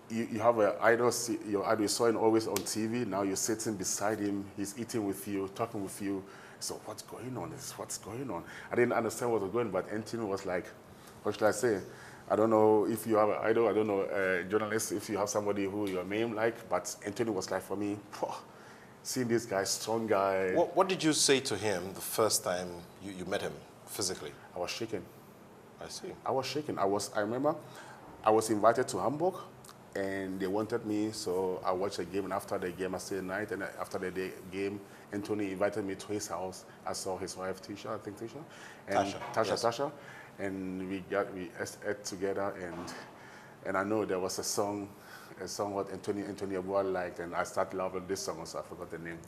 you have an idol, your idol, you saw him always on TV, now you're sitting beside him, he's eating with you, talking with you. So what's going on? What's going on? I didn't understand what was going on, but Anthony was like, what should I say? I don't know if you have an idol, I don't know, journalist, if you have somebody who your name like, but Anthony was like, for me, seeing this guy, strong guy. What did you say to him the first time you met him physically? I was shaking. I see. I was shaking. I remember I was invited to Hamburg, and they wanted me, so I watched the game, and after the game, I stayed the night, and after the game, Anthony invited me to his house. I saw his wife, Tisha, and Tasha. And we ate together, and I know there was a song what Anthony Attoh liked, and I started loving this song, so I forgot the name.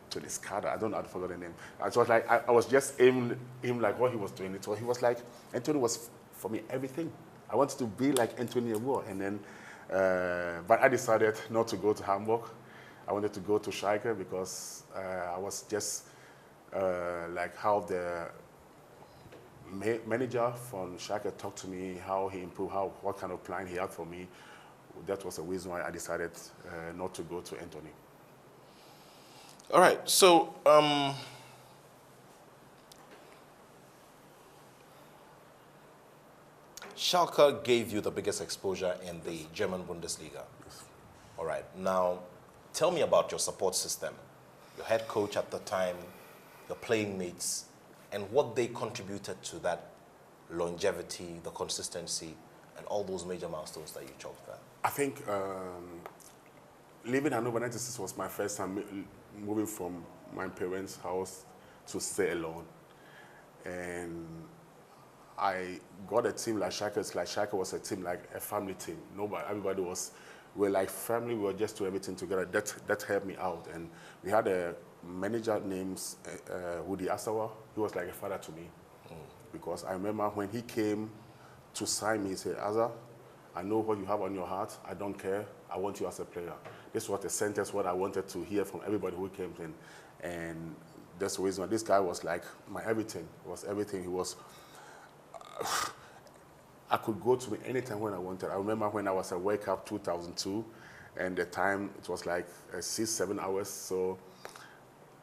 To this card, I don't know how to forget the name. I was like, I was just aiming him like what he was doing. So he was like, Anthony was for me everything. I wanted to be like Anthony Attoh, and then, but I decided not to go to Hamburg. I wanted to go to Schalke because I was just like how the manager from Schalke talked to me, how he improved, what kind of plan he had for me. That was the reason why I decided not to go to Anthony. All right, so Schalke gave you the biggest exposure in the German Bundesliga. Yes. All right, now tell me about your support system, your head coach at the time, your playing mates, and what they contributed to that longevity, the consistency, and all those major milestones that you chalked there. I think living in Hanover 96 was my first time moving from my parents' house to stay alone. And I got a team like Schalke. Schalke was a team, like a family team. Everybody we're like family. We were just doing everything together. That helped me out. And we had a manager named Gerald Asamoah. He was like a father to me. Because I remember when he came to sign me, he said, Asa, I know what you have on your heart. I don't care. I want you as a player. This was the sentence what I wanted to hear from everybody who came in. And that's the reason why this guy was like my everything. It was everything. He was, I could go to me anytime when I wanted. I remember when I was at World Cup 2002, and the time, it was like 6-7 hours, so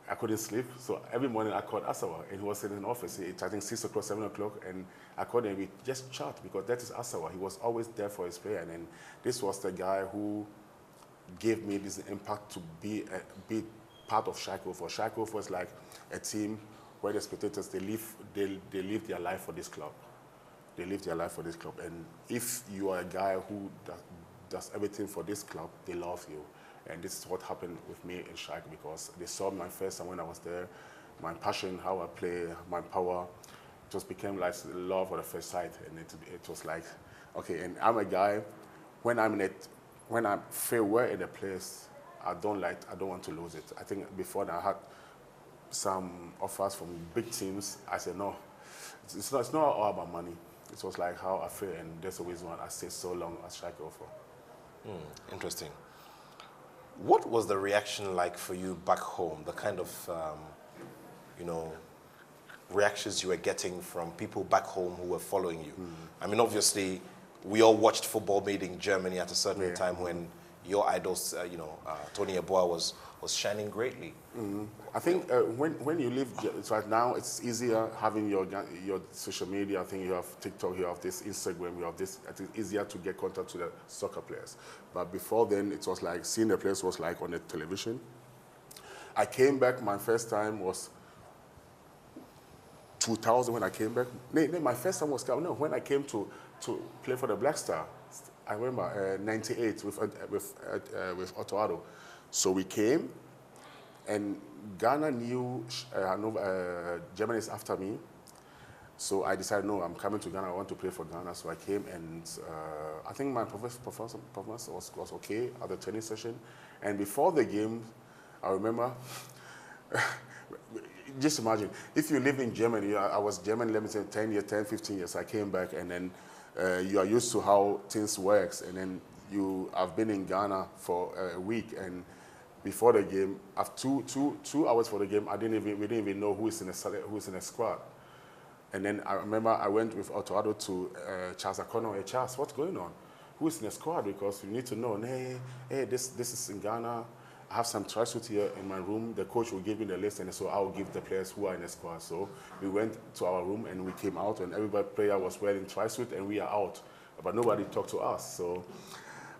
I couldn't sleep. So every morning I called Asamoah, and he was in an office. I think 6 o'clock, 7 o'clock, and I called him. We just chat, because that is Asamoah. He was always there for his player, and this was the guy who gave me this impact to be part of Schalke. For Schalke was like a team where the spectators, they live their life for this club. They live their life for this club, and if you are a guy who does everything for this club, they love you. And this is what happened with me in Schalke, because they saw my first time when I was there, my passion, how I play, my power, just became like love at the first sight. And it was like, okay, and I'm a guy, when I feel well in a place, I don't want to lose it. I think before that I had some offers from big teams. I said, no, it's not all about money. It was like how I feel, and that's the reason why I stayed so long at Schalke for. Interesting. What was the reaction like for you back home? The kind of, reactions you were getting from people back home who were following you? I mean, obviously, we all watched football made in Germany at a certain time when, your idols, Tony Yeboah was shining greatly. I think when you live right now, it's easier having your social media. I think you have TikTok, you have this Instagram, you have this. It's easier to get contact to the soccer players. But before then, it was like seeing the players was like on the television. I came back. My first time was 2000 when I came back. No, my first time was when I came to play for the Black Star. I remember 98 with Attoh. So we came, and Ghana knew Germany is after me. So I decided, no, I'm coming to Ghana. I want to play for Ghana. So I came, and I think my performance was okay at the training session. And before the game, I remember. Just imagine, if you live in Germany, I was German, let me say 10, 15 years, I came back, and then you are used to how things works, and then I've been in Ghana for a week, and before the game, after two hours for the game, we didn't even know who is in the squad. And then I remember I went with Attoh to Charles Akono. Hey, Charles, what's going on? Who is in the squad? Because you need to know, hey, this is in Ghana. I have some tracksuit here in my room. The coach will give me the list, and so I'll give the players who are in the squad. So we went to our room, and we came out, and every player was wearing tracksuit, and we are out. But nobody talked to us. So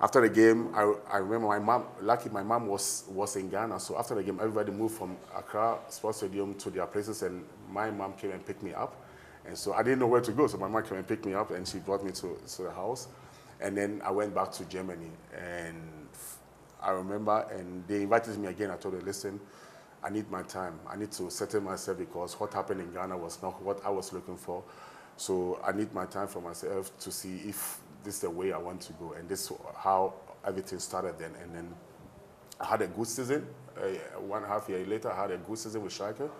after the game, I remember my mom, lucky my mom was in Ghana. So after the game, everybody moved from Accra Sports Stadium to their places, and my mom came and picked me up. And so I didn't know where to go, so my mom came and picked me up, and she brought me to the house. And then I went back to Germany, and I remember, and they invited me again. I told them, listen, I need my time. I need to settle myself because what happened in Ghana was not what I was looking for. So I need my time for myself to see if this is the way I want to go. And this is how everything started then. And then I had a good season. 1.5 years later, I had a good season with Schalke.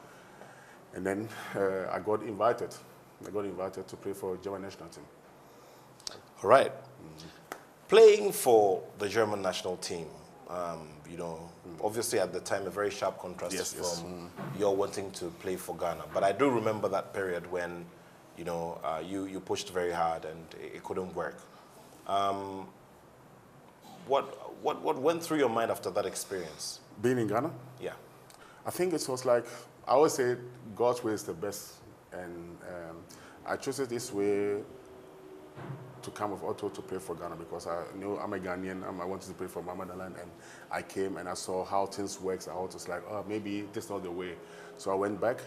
And then I got invited. To play for German national team. All right. Playing for the German national team, obviously at the time a very sharp contrast from your wanting to play for Ghana. But I do remember that period when, you pushed very hard and it couldn't work. What went through your mind after that experience? Being in Ghana? Yeah. I think it was like, I always say God's way is the best. And I chose it this way to come with Attoh to play for Ghana because I knew I'm a Ghanaian. I wanted to play for my motherland, and I came and I saw how things works out. It's like, oh, maybe this is not the way. So I went back,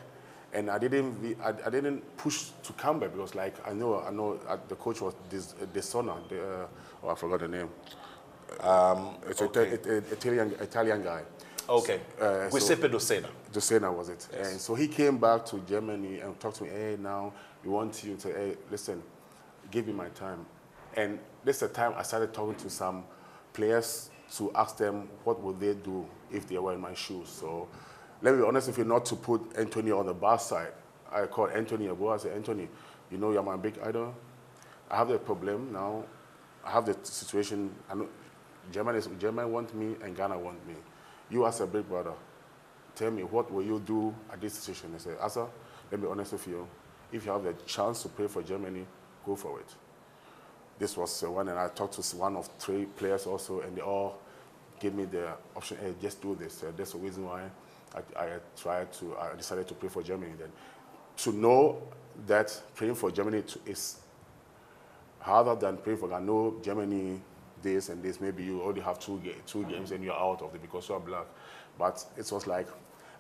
and I didn't push to come back because, like, I know the coach was Desona. I forgot the name. It's an Italian guy. Okay. Giuseppe Dosena. Dosena was it. Yes. And so he came back to Germany and talked to me, hey, now we want you to, hey, listen, give me my time. And this is the time I started talking to some players to ask them what would they do if they were in my shoes. So let me be honest with you, not to put Anthony on the bad side. I called Anthony Yeboah. I said, Anthony, you're my big idol. I have the problem now. I have the situation. I know Germany want me and Ghana want me. You as a big brother, tell me what will you do at this situation? I said, Asa, let me be honest with you. If you have the chance to play for Germany, go for it. This was one, and I talked to one of 3 players also, and they all gave me the option, hey, just do this. That's the reason why I decided to play for Germany then. To know that playing for Germany is harder than playing for Ghana. I know Germany, this and this, maybe you already have two games and you're out of it because you're black. But it was like,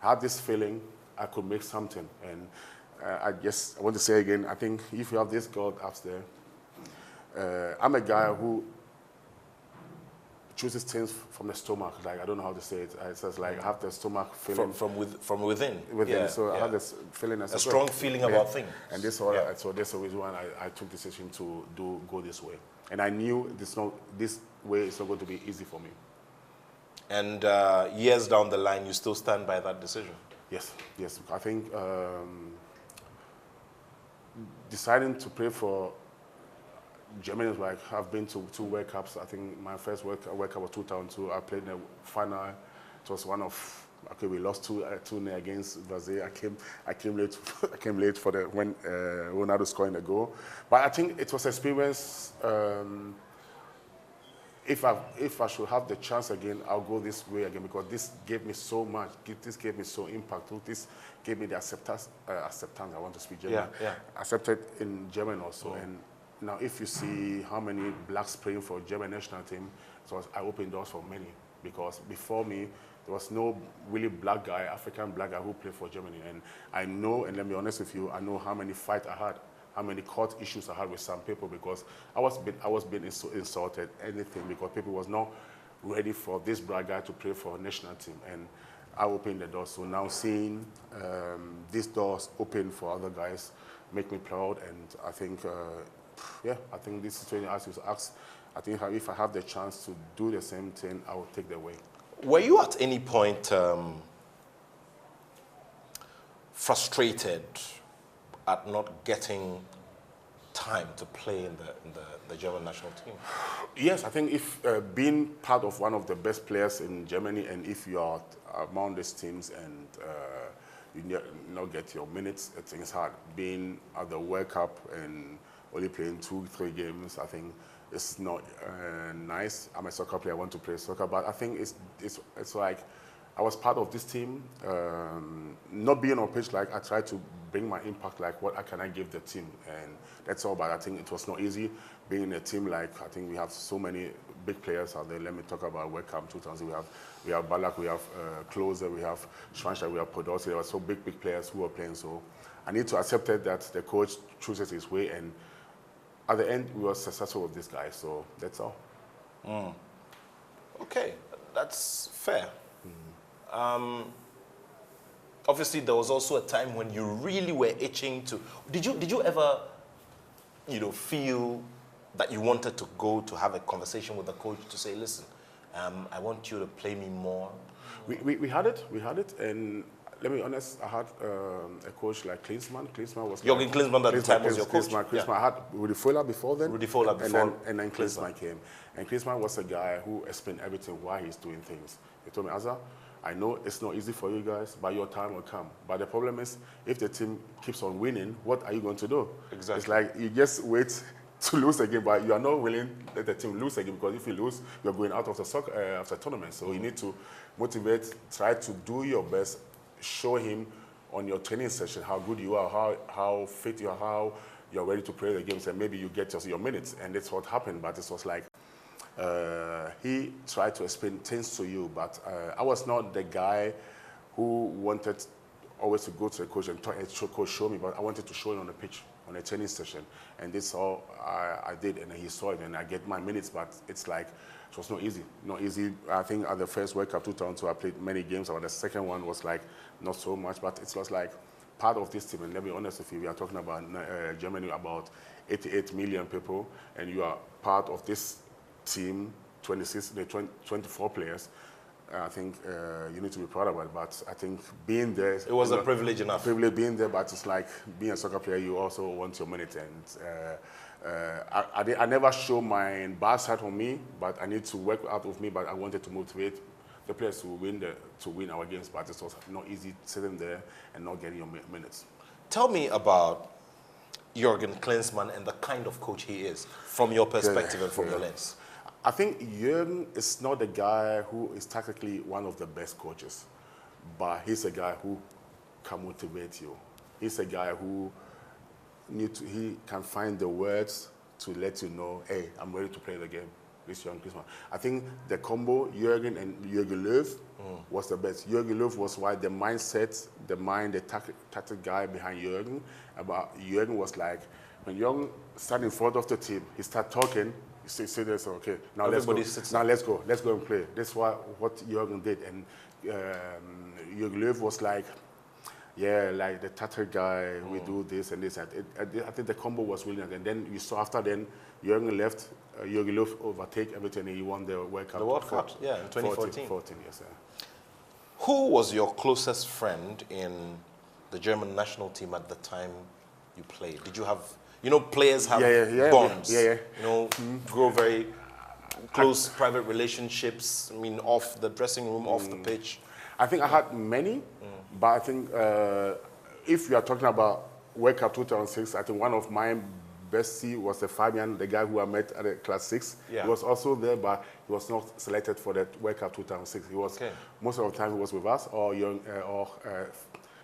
I had this feeling I could make something. And I want to say again, I think if you have this God up there, I'm a guy who chooses things from the stomach. Like, I don't know how to say it. It's just like I have the stomach feeling. From within. Yeah, so I have this feeling. A strong feeling about things. And so that's the reason why I took the decision to go this way. And I knew this way is not going to be easy for me. And years down the line, you still stand by that decision? Yes. I think deciding to play for Germany is like, I've been to 2 World Cups. I think my first World Cup was 2002. I played in the final. It was one of, we lost 2-0 against Brazil. I came late. I came late for when Ronaldo scoring the goal. But I think it was an experience. if I should have the chance again, I'll go this way again because this gave me so much. This gave me so impact. This gave me the acceptance. I want to speak German. Yeah. Accepted in German also. And now, if you see how many blacks playing for German national team, so I opened doors for many because before me there was no really black guy, African black guy who played for Germany. And I know, and let me be honest with you, I know how many fights I had, how many court issues I had with some people because I was being insulted, anything, because people was not ready for this black guy to play for a national team. And I opened the door. So now seeing these doors open for other guys make me proud. And I think, I think this situation, as you asked, I think if I have the chance to do the same thing, I will take the way. Were you at any point frustrated at not getting time to play in the German national team? Yes, I think if being part of one of the best players in Germany, and if you are among these teams and you not get your minutes, I think it's hard. Being at the World Cup and only playing 2-3 games, I think it's not nice. I'm a soccer player, I want to play soccer, but I think it's like I was part of this team, not being on pitch, like I tried to bring my impact, like what can I give the team, and that's all. But I think it was not easy being in a team. Like I think we have so many big players out there. Let me talk about World Cup 2000. We have Ballack, we have Klose, we have Schweinsteiger, we have Podolski. There were so big players who were playing. So I need to accept it that the coach chooses his way, and at the end we were successful with this guy. So that's all. Okay, that's fair. Obviously, there was also a time when you really were itching to. Did you ever, feel that you wanted to go to have a conversation with the coach to say, listen, I want you to play me more? We had it, and let me be honest, I had a coach like Klinsmann. Klinsmann was Jürgen Klinsmann at the time was your coach. Klinsmann. I had Rudi Völler before then. And then Klinsmann came. And Klinsmann was a guy who explained everything, why he's doing things. He told me, Asa, I know it's not easy for you guys, but your time will come. But the problem is, if the team keeps on winning, what are you going to do? Exactly. It's like you just wait to lose again, but you are not willing to let the team lose again, because if you lose, you're going out of the soccer, of the tournament. So you need to motivate, try to do your best, show him on your training session how good you are, how fit you are, how you're ready to play the games, and maybe you get just your minutes. And that's what happened, but it was like, he tried to explain things to you, but I was not the guy who wanted always to go to the coach and try and coach show me, but I wanted to show him on the pitch, on a training session, and this all I did, and he saw it, and I get my minutes, but it's like, it was not easy. I think at the first World Cup 2002, I played many games, but the second one was like, not so much, but it was like part of this team, and let me be honest with you, we are talking about Germany, about 88 million people, and you are part of this team, 24 players. I think you need to be proud of it, but I think being there... It was a privilege enough. Privilege being there, but it's like being a soccer player, you also want your minute, and I never show my bad side on me, but I need to work out of me, but I wanted to motivate the players to win our games, but it was not easy sitting there and not getting your minutes. Tell me about Jürgen Klinsmann and the kind of coach he is, from your perspective and from your lens. I think Jürgen is not a guy who is tactically one of the best coaches, but he's a guy who can motivate you. He's a guy who he can find the words to let you know, hey, I'm ready to play the game. This young Klinsmann. I think the combo, Jürgen and Jürgen Löw, was the best. Jürgen Löw was why the mindset, the tactic guy behind Jürgen. But Jürgen was like, when Jürgen started in front of the team, he started talking. You say this, okay, now let's go. Let's go and play. That's what Jürgen did. And Jürgen Löw was like, yeah, like the tactic guy, we do this and this. I think the combo was brilliant. And then you saw after then, Jürgen left, Jürgen Löw overtake everything, and he won the World Cup. The World Cup, yeah, in 2014. 14, yes, yeah. Who was your closest friend in the German national team at the time you played? Did you have, players have bonds, grow very close private relationships, off the dressing room, off the pitch? I think I had many, but I think if you are talking about World Cup 2006, I think one of my Bessie was the Fabian, the guy who I met at the class 6. Yeah. He was also there, but he was not selected for the World Cup 2006. He was most of the time he was with us, or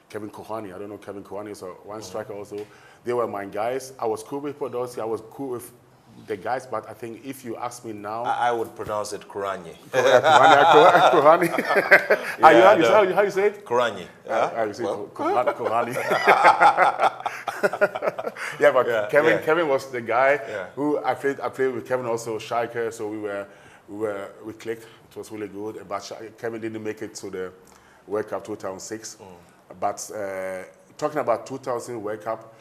Kevin Kohani. I don't know, Kevin Kohani is one striker also. They were my guys. I was cool with Podolski. I was cool with the guys, but I think if you ask me now, I would pronounce it Kuranye. Kohani. How you say it? Kuranye. How you say Kohani? Yeah, but Kevin was the guy who I played with Kevin also, Schalke, so we clicked. It was really good. But Kevin didn't make it to the World Cup 2006. But talking about 2000 World Cup,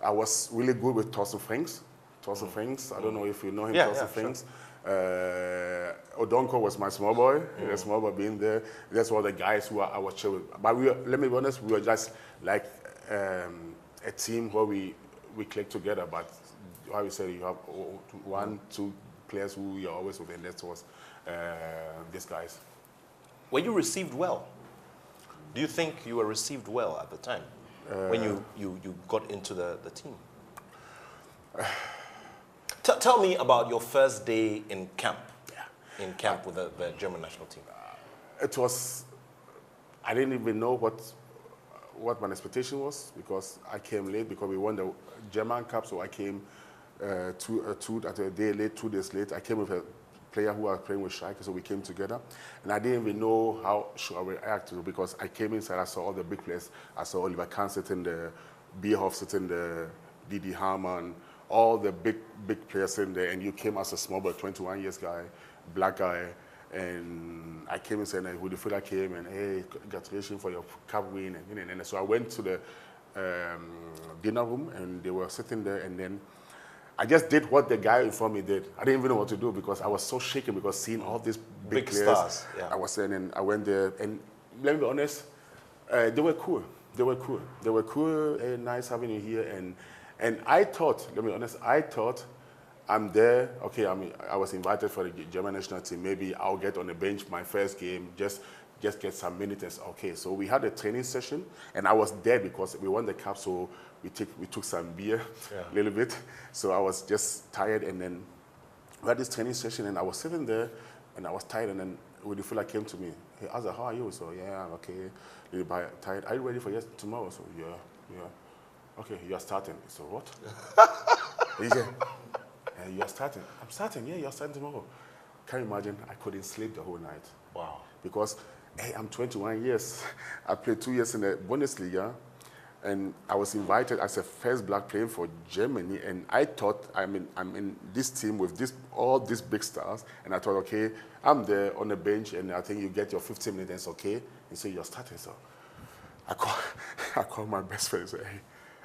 I was really good with Thorsten Frings. I don't know if you know him, Thorsten Frings. Sure. Odonko was my small boy. The small boy being there. That's all the guys who I was chill with. But let me be honest, we were just like a team where we click together. But how you say, you have 1, 2 players who you're always with, and that was these guys. Were you received well? Do you think you were received well at the time when you got into the team? Tell me about your first day in camp. Yeah. In camp with the German national team. It was. I didn't even know what my expectation was, because I came late because we won the German Cup. So I came a day late, 2 days late. I came with a player who was playing with Schalke, so we came together. And I didn't even know how should I react to it, because I came inside, I saw all the big players. I saw Oliver Kahn sitting there, Bierhoff sitting there, Didi Hamann, all the big players in there, and you came as a small boy, 21 years guy, black guy, and I came and said, Hudifula came, and hey, congratulations for your cup win, and so I went to the dinner room, and they were sitting there, and then I just did what the guy in front of me did. I didn't even know what to do, because I was so shaken, because seeing all these big players, stars. Yeah. I was saying, and I went there, and let me be honest, they were cool. They were cool, hey, nice having you here, and I thought, let me be honest, I'm there, okay, I was invited for the German national team. Maybe I'll get on the bench my first game, just get some minutes. Okay, so we had a training session, and I was there because we won the cup, so we took some beer, a little bit. So I was just tired, and then we had this training session, and I was sitting there, and I was tired, and then Udifula came to me. Hey, Azza, how are you? So, yeah, I'm okay, a little bit tired. Are you ready for tomorrow? So, yeah. Okay, you are starting. So what? He said, you are starting. I'm starting, yeah, you are starting tomorrow. Can you imagine? I couldn't sleep the whole night. Wow. Because, hey, I'm 21 years. I played 2 years in the Bundesliga, and I was invited as a first black playing for Germany, and I thought I'm in this team with all these big stars, and I thought, okay, I'm there on the bench, and I think you get your 15 minutes, and it's okay, and so you're starting. So I called my best friend and said, hey,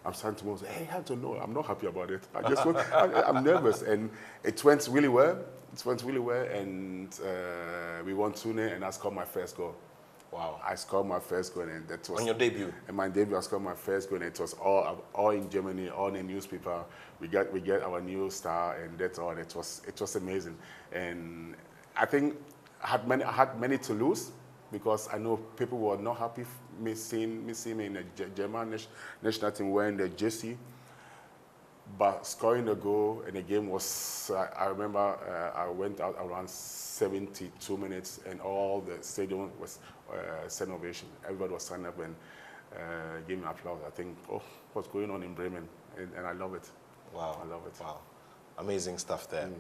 I'm starting tomorrow. Say, hey, I have to know. I'm not happy about it. I'm nervous, and it went really well. And we won 2-0, and I scored my first goal. Wow! I scored my first goal, and that was on your debut. In my debut, I scored my first goal, and it was all in Germany, all in the newspaper. We get our new star, and that's all. It was amazing, and I think I had many to lose, because I know people were not happy me seeing me in the German national team wearing the jersey. But scoring the goal in the game was, I remember I went out around 72 minutes, and all the stadium was sending ovation. Everybody was standing up and giving applause. I think, what's going on in Bremen? And I love it. Wow. I love it. Wow. Amazing stuff there.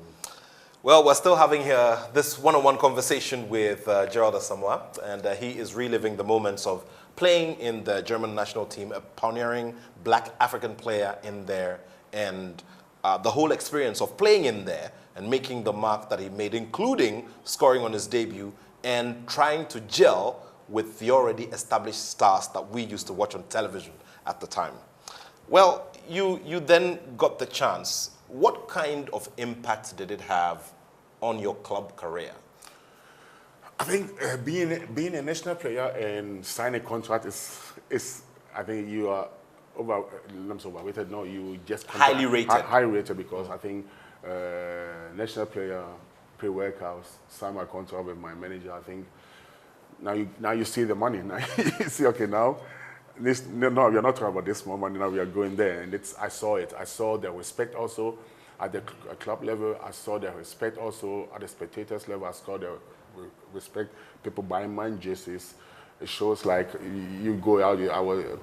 Well, we're still having here this one-on-one conversation with Gerald Asamoah, and he is reliving the moments of playing in the German national team, a pioneering black African player in there, and the whole experience of playing in there and making the mark that he made, including scoring on his debut and trying to gel with the already established stars that we used to watch on television at the time. Well, you then got the chance. What kind of impact did it have on your club career? I think being a national player and signing a contract is I think you are overrated. No, you just highly rated. Highly rated, because I think national player, pre-workouts, sign my contract with my manager. I think now you see the money. Now you see, okay, now No, we are not talking about this moment. Now we are going there, and I saw it. I saw the respect also at the club level. I saw the respect also at the spectators level. I saw the respect. People buying my jerseys. It shows like you go out.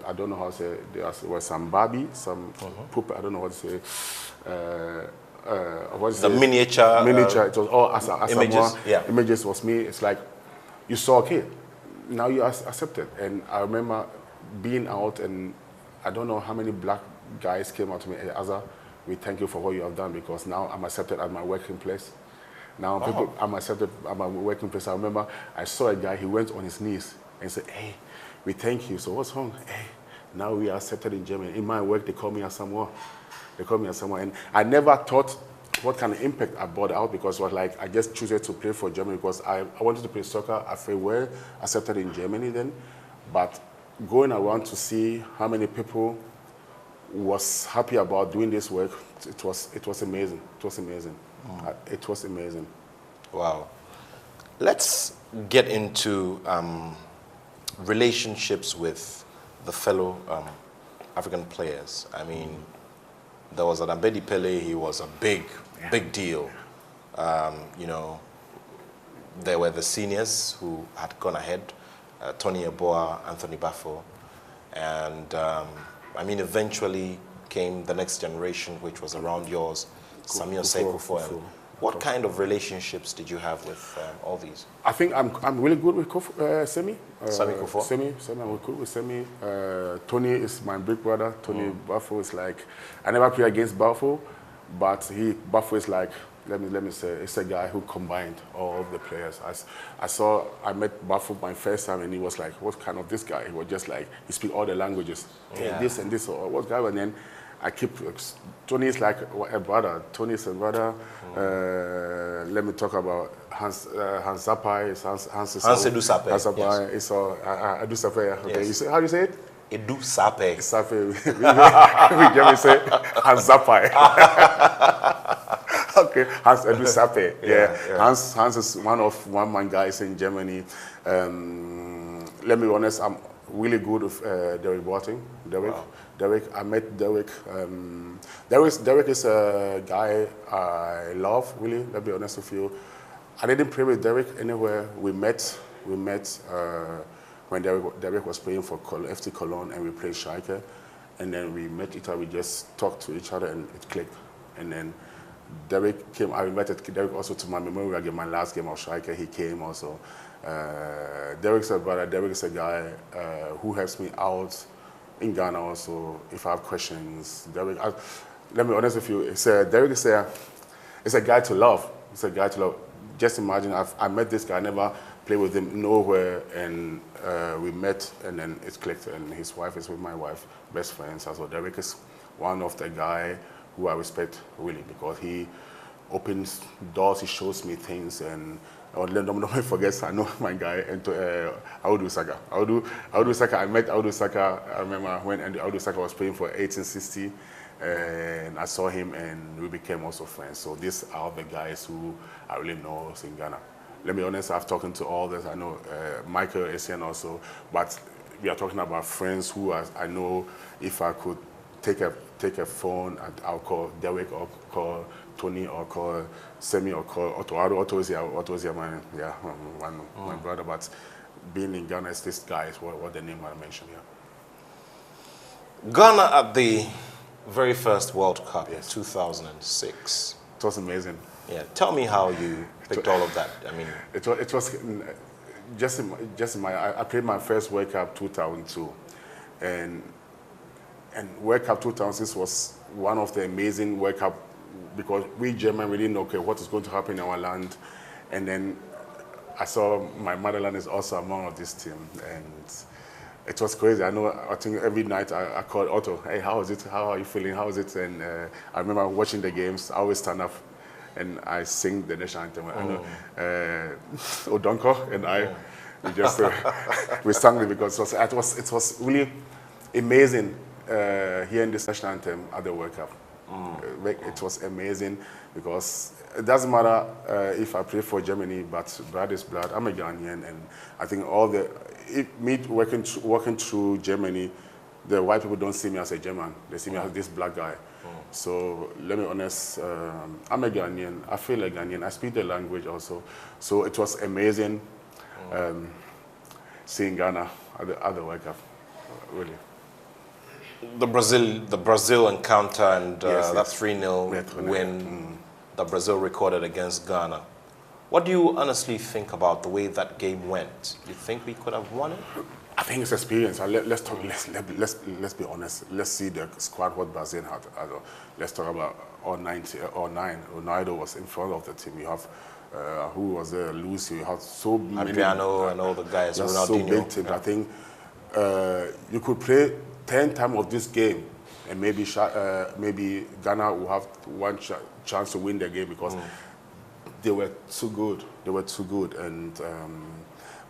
I don't know how to say. There was some Barbie, some poop. I don't know what to say. What's the miniature. Miniature. It was all Asamoah. Images. Yeah. Images was me. It's like you saw, okay, now you are accepted. And I remember being out, and I don't know how many black guys came out to me. Hey, Asa, we thank you for what you have done, because now I'm accepted at my working place. Now I'm accepted at my working place. I remember I saw a guy, he went on his knees and said, hey, we thank you. So what's wrong? Hey, now we are accepted in Germany. In my work, they call me Asamoah. They call me Asamoah. And I never thought what kind of impact I brought out, because it was like I just chose to play for Germany because I wanted to play soccer. I felt well accepted in Germany then. But going around to see how many people was happy about doing this work, it was amazing. It was amazing. It was amazing. Wow. Let's get into relationships with the fellow African players. I mean, there was an Abedi Pele. He was a big deal. You know, there were the seniors who had gone ahead, Tony Yeboah, Anthony Bafo, and I mean, eventually came the next generation, which was around yours, Samuel Sekufo. What kind of relationships did you have with all these? I think I'm really good with Semi. Sami Kufo? Semi, I'm good with Semi. Tony is my big brother. Tony Bafo is like, I never play against Bafo, but Bafo is like, let me say, it's a guy who combined all of the players. I met Bafo my first time, and he was like, what kind of this guy? He was just like, he speak all the languages. Yeah. Hey, this and this, or what guy? And then I keep, Tony is like a brother. Tony is a brother. Let me talk about Hans Zappai. Hans Edu Sape. Hans Zappai. Yes. Edu Sape. Okay, yes. How do you say it? Edu Sape. Sape. We just say Hans Zappai. Okay, Hans Edu Sape. Yeah. Hans is one of one-man guys in Germany. Let me be honest, I'm really good with Derek Boateng. Wow. Derek, I met Derek. Derek is a guy I love, really, let me be honest with you. I didn't play with Derek anywhere. We met when Derek was playing for FC Cologne, and we played Schalke. And then we met each other, we just talked to each other, and it clicked. And then Derek came, I invited Derek also to my memorial game, my last game of Schalke. He came also. Derek's a brother. Derek is a guy who helps me out in Ghana also. If I have questions, Derek, let me be honest with you, Derek is a guy to love. It's a guy to love. Just imagine, I met this guy, I never played with him nowhere, and we met, and then it clicked, and his wife is with my wife, best friends. So Derek is one of the guy who I respect really, because he opens doors, he shows me things, and don't forget, I know my guy, and Audu Saka. Audu Saka, I met Audu Saka, I remember when Audu Saka was playing for 1860, and I saw him, and we became also friends. So these are the guys who I really know in Ghana. Let me be honest, I've talked to all this. I know Michael Essien also, but we are talking about friends who I know. If I could take a phone, I'll call Derek or call Tony or call Semi or call Otto. Otto is my brother. But being in Ghana is this guy is what the name I mentioned here. Ghana at the very first World Cup, yes. 2006. It was amazing. Yeah, tell me how you picked all of that. I mean, it was just I played my first World Cup 2002, and World Cup 2006 was one of the amazing World Cup, because we Germans really know what is going to happen in our land, and then I saw my motherland is also among of this team, and it was crazy. I think every night I called Otto, hey, how is it? How are you feeling? How is it? And I remember watching the games. I always stand up and I sing the national anthem. I know Odonko and I, we just we sang it because it was really amazing hearing this national anthem at the World Cup. It was amazing because it doesn't matter if I play for Germany, but blood is blood. I'm a Ghanaian, and I think me working through Germany, the white people don't see me as a German. They see me as this black guy. So let me be honest, I'm a Ghanaian. I feel like Ghanaian. I speak the language also. So it was amazing seeing Ghana at the World Cup, really. The Brazil encounter and Yes, that yes. 3-0 win that Brazil recorded against Ghana. What do you honestly think about the way that game went? Do you think we could have won it? I think it's experience. Let's be honest. Let's see the squad what Brazil had. Let's talk about all 9. Ronaldo was in front of the team. You have who was there? Lucio. You have so many. Adriano and all the guys. That's Ronaldinho. so big team. Yeah. I think you could play 10 times of this game, and maybe Ghana will have one chance to win the game because they were too good. They were too good, and.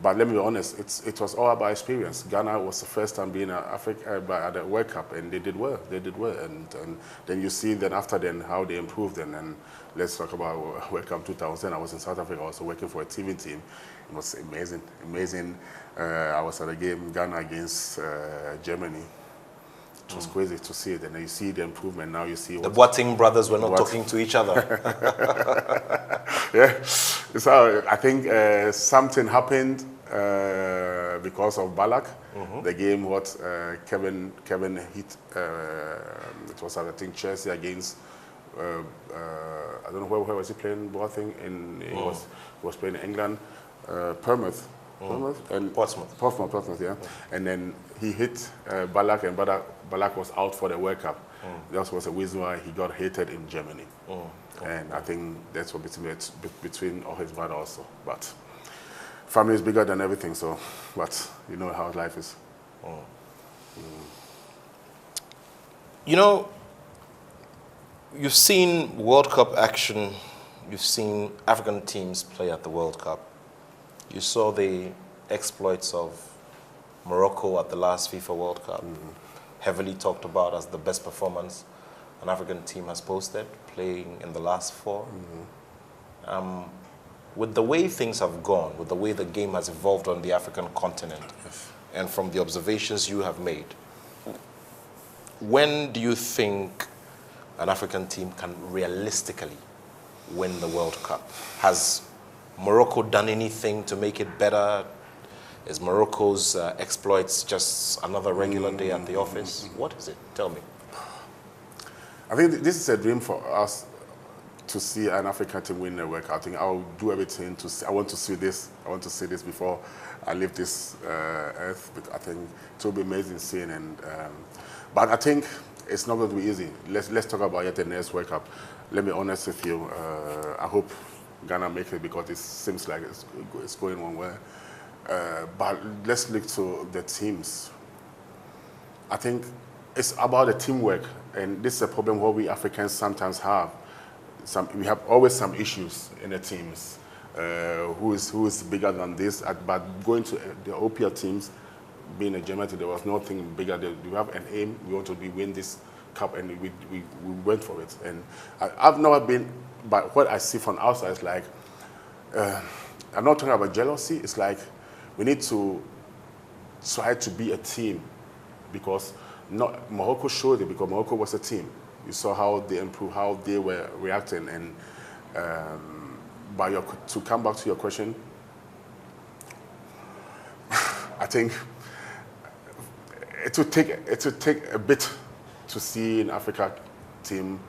But let me be honest, it was all about experience. Ghana was the first time being at the World Cup, and they did well. They did well, and then you see then after then how they improved. And let's talk about World Cup 2000. I was in South Africa, also working for a TV team. It was amazing, amazing. I was at a game Ghana against Germany. It was crazy to see it, and then you see the improvement. Now you see the Boateng brothers were not talking to each other. Yeah, so I think something happened because of Ballack. The game what Kevin hit. It was I think Chelsea against I don't know where was he playing. Boateng he was playing in England, Plymouth. And Portsmouth, yeah. And then he hit Ballack, and Ballack was out for the World Cup. That was the reason why he got hated in Germany. And I think that's what between all his brother also. But family is bigger than everything, so, but you know how life is. You know, you've seen World Cup action, you've seen African teams play at the World Cup. You saw the exploits of Morocco at the last FIFA World Cup, heavily talked about as the best performance an African team has posted, playing in the last 4. With the way things have gone, with the way the game has evolved on the African continent, and from the observations you have made, when do you think an African team can realistically win the World Cup? Has Morocco done anything to make it better? Is Morocco's exploits just another regular day at the office? What is it? Tell me. I think this is a dream for us to see an African team win the World Cup. I think I'll do everything to see. I want to see this. I want to see this before I leave this earth. But I think it will be amazing seeing. But I think it's not going to be easy. Let's talk about yet the next World Cup. Let me be honest with you. I hope Ghana make it because it seems like it's going one way. But let's look to the teams. I think it's about the teamwork, and this is a problem what we Africans sometimes have. We have always some issues in the teams. Who is bigger than this? But going to the OPL teams, being a German, there was nothing bigger. We have an aim. We want to win this cup, and we went for it. And I've never been. But what I see from outside is like, I'm not talking about jealousy. It's like we need to try to be a team, because Morocco showed it, because Morocco was a team. You saw how they improved, how they were reacting. And to come back to your question, I think it would take a bit to see an Africa team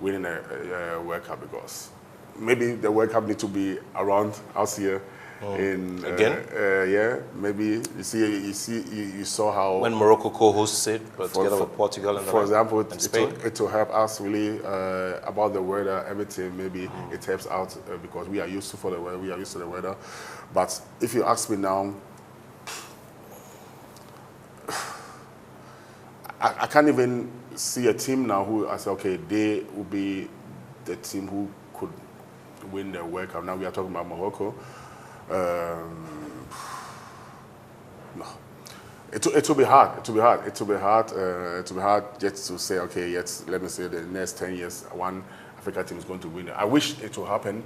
winning a World Cup, because maybe the World Cup need to be around us here. Again? Yeah, maybe you saw how when Morocco co-hosts it, but together with Portugal and for example, Spain. It will help us really about the weather, everything. Maybe it helps out because we are used to the weather. But if you ask me now, I can't even see a team now who I say, okay, they will be the team who could win the World Cup. Now we are talking about Morocco. No, it will be hard. It will be hard just to say, okay, let me say the next 10 years, one Africa team is going to win. I wish it will happen,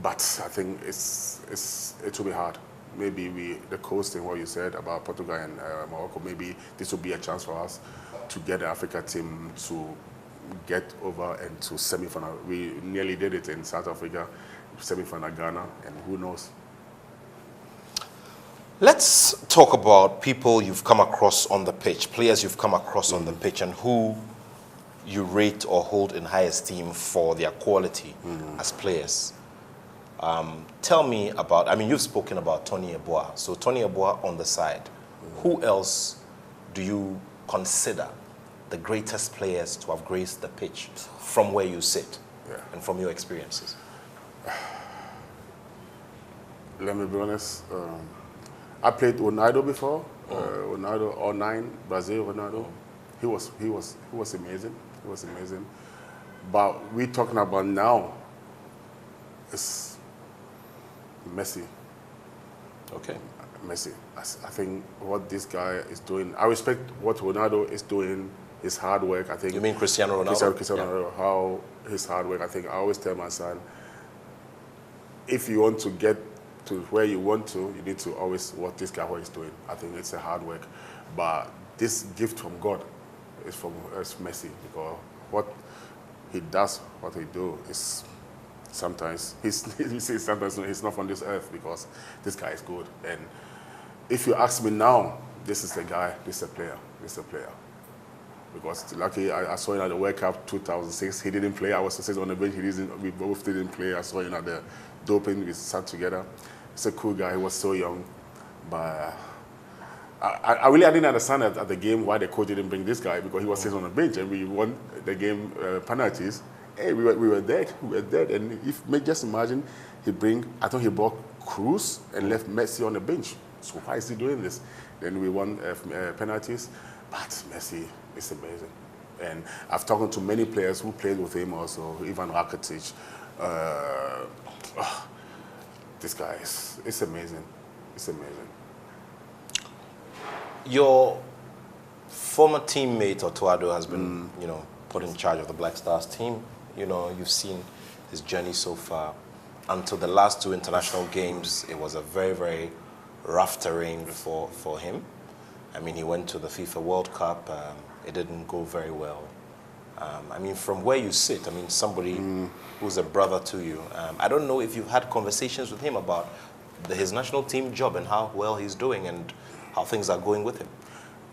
but I think it will be hard. maybe the coasting, what you said about Portugal and Morocco, maybe this will be a chance for us to get the Africa team to get over and to semi-final. We nearly did it in South Africa, semi-final Ghana, and who knows. Let's talk about people you've come across on the pitch, players you've come across on the pitch, and who you rate or hold in high esteem for their quality as players. Tell me about, I mean, you've spoken about Tony Yeboah. So Tony Yeboah on the side. Who else do you consider the greatest players to have graced the pitch from where you sit and from your experiences? Let me be honest. I played Ronaldo before. Ronaldo, '09, Brazil. Ronaldo. He was amazing. He was amazing. But we're talking about now. It's Messi. Okay. Messi. I think what this guy is doing. I respect what Ronaldo is doing. His hard work. I think. You mean Cristiano Ronaldo? Cristiano Ronaldo. How his hard work. I think I always tell my son, if you want to get to where you want to, you need to always watch this guy what he's doing. I think it's a hard work, but this gift from God is from Messi, because what he does, what he do is sometimes sometimes he's not from this earth, because this guy is good. And if you ask me now, this is the guy, this is a player, this is a player. Because lucky I saw him at the World Cup 2006. He didn't play. I was sitting on the bench. We both didn't play. I saw him at the doping. We sat together. He's a cool guy. He was so young, but I really didn't understand at the game why the coach didn't bring this guy, because he was sitting on the bench and we won the game penalties. Hey, we were dead. We were dead. And just imagine I thought he brought Cruz and left Messi on the bench. So why is he doing this? Then we won penalties. But Messi is amazing. And I've talked to many players who played with him also, Ivan Rakitic. This guy is amazing. It's amazing. Your former teammate Attoh Addo has been, put in charge of the Black Stars team. You've seen his journey so far. Until the last two international games, it was a very, very rough terrain for him. I mean, he went to the FIFA World Cup. It didn't go very well. I mean, from where you sit, I mean, somebody who's a brother to you, I don't know if you've had conversations with him about his national team job and how well he's doing and how things are going with him.